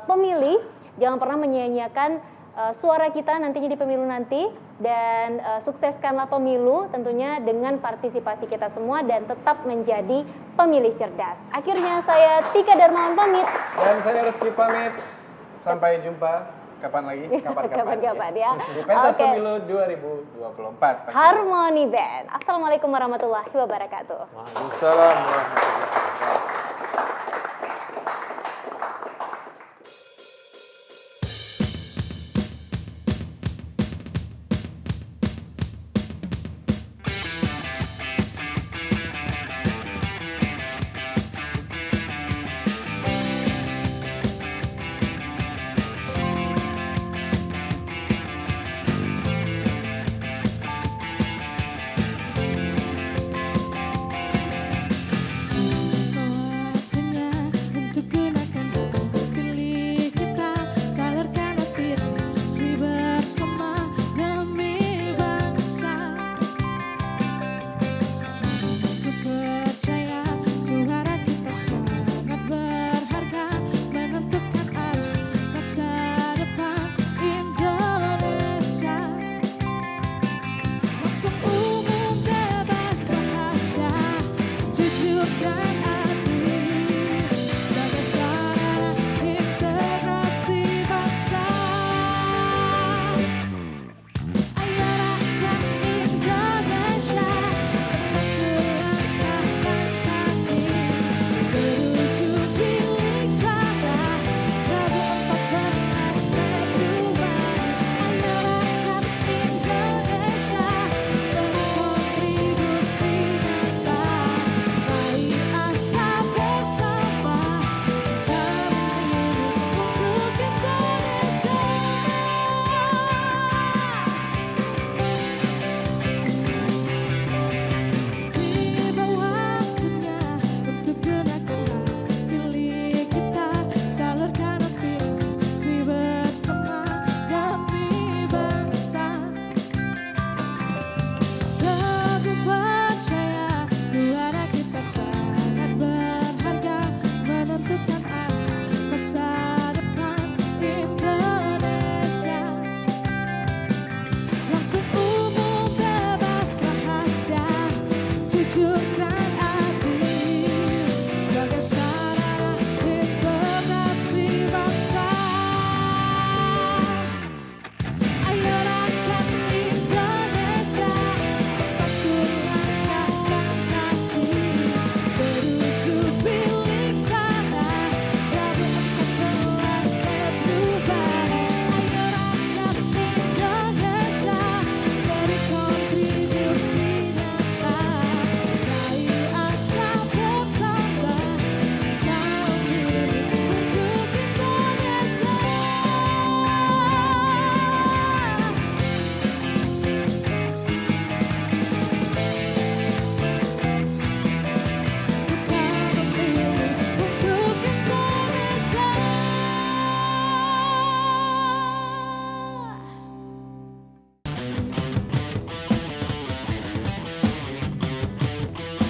pemilih jangan pernah menyia-nyiakan suara kita nantinya di pemilu nanti, dan sukseskanlah pemilu tentunya dengan partisipasi kita semua dan tetap menjadi pemilih cerdas. Akhirnya saya Tika Darmawan pamit. Dan saya Rifki pamit. Sampai jumpa kapan lagi? Kapan-kapan ya. Di pentas Oke. pemilu 2024. Harmony Band. Assalamualaikum warahmatullahi wabarakatuh. Waalaikumsalam warahmatullahi wabarakatuh.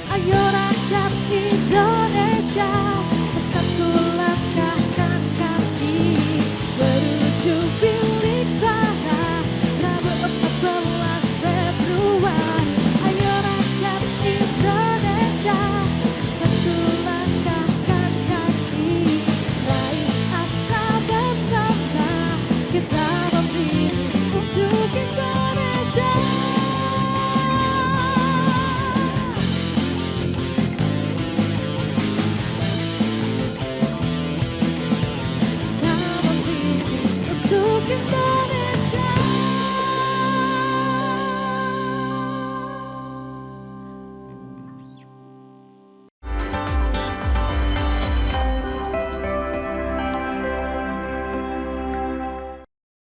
Ayo rakyat Indonesia,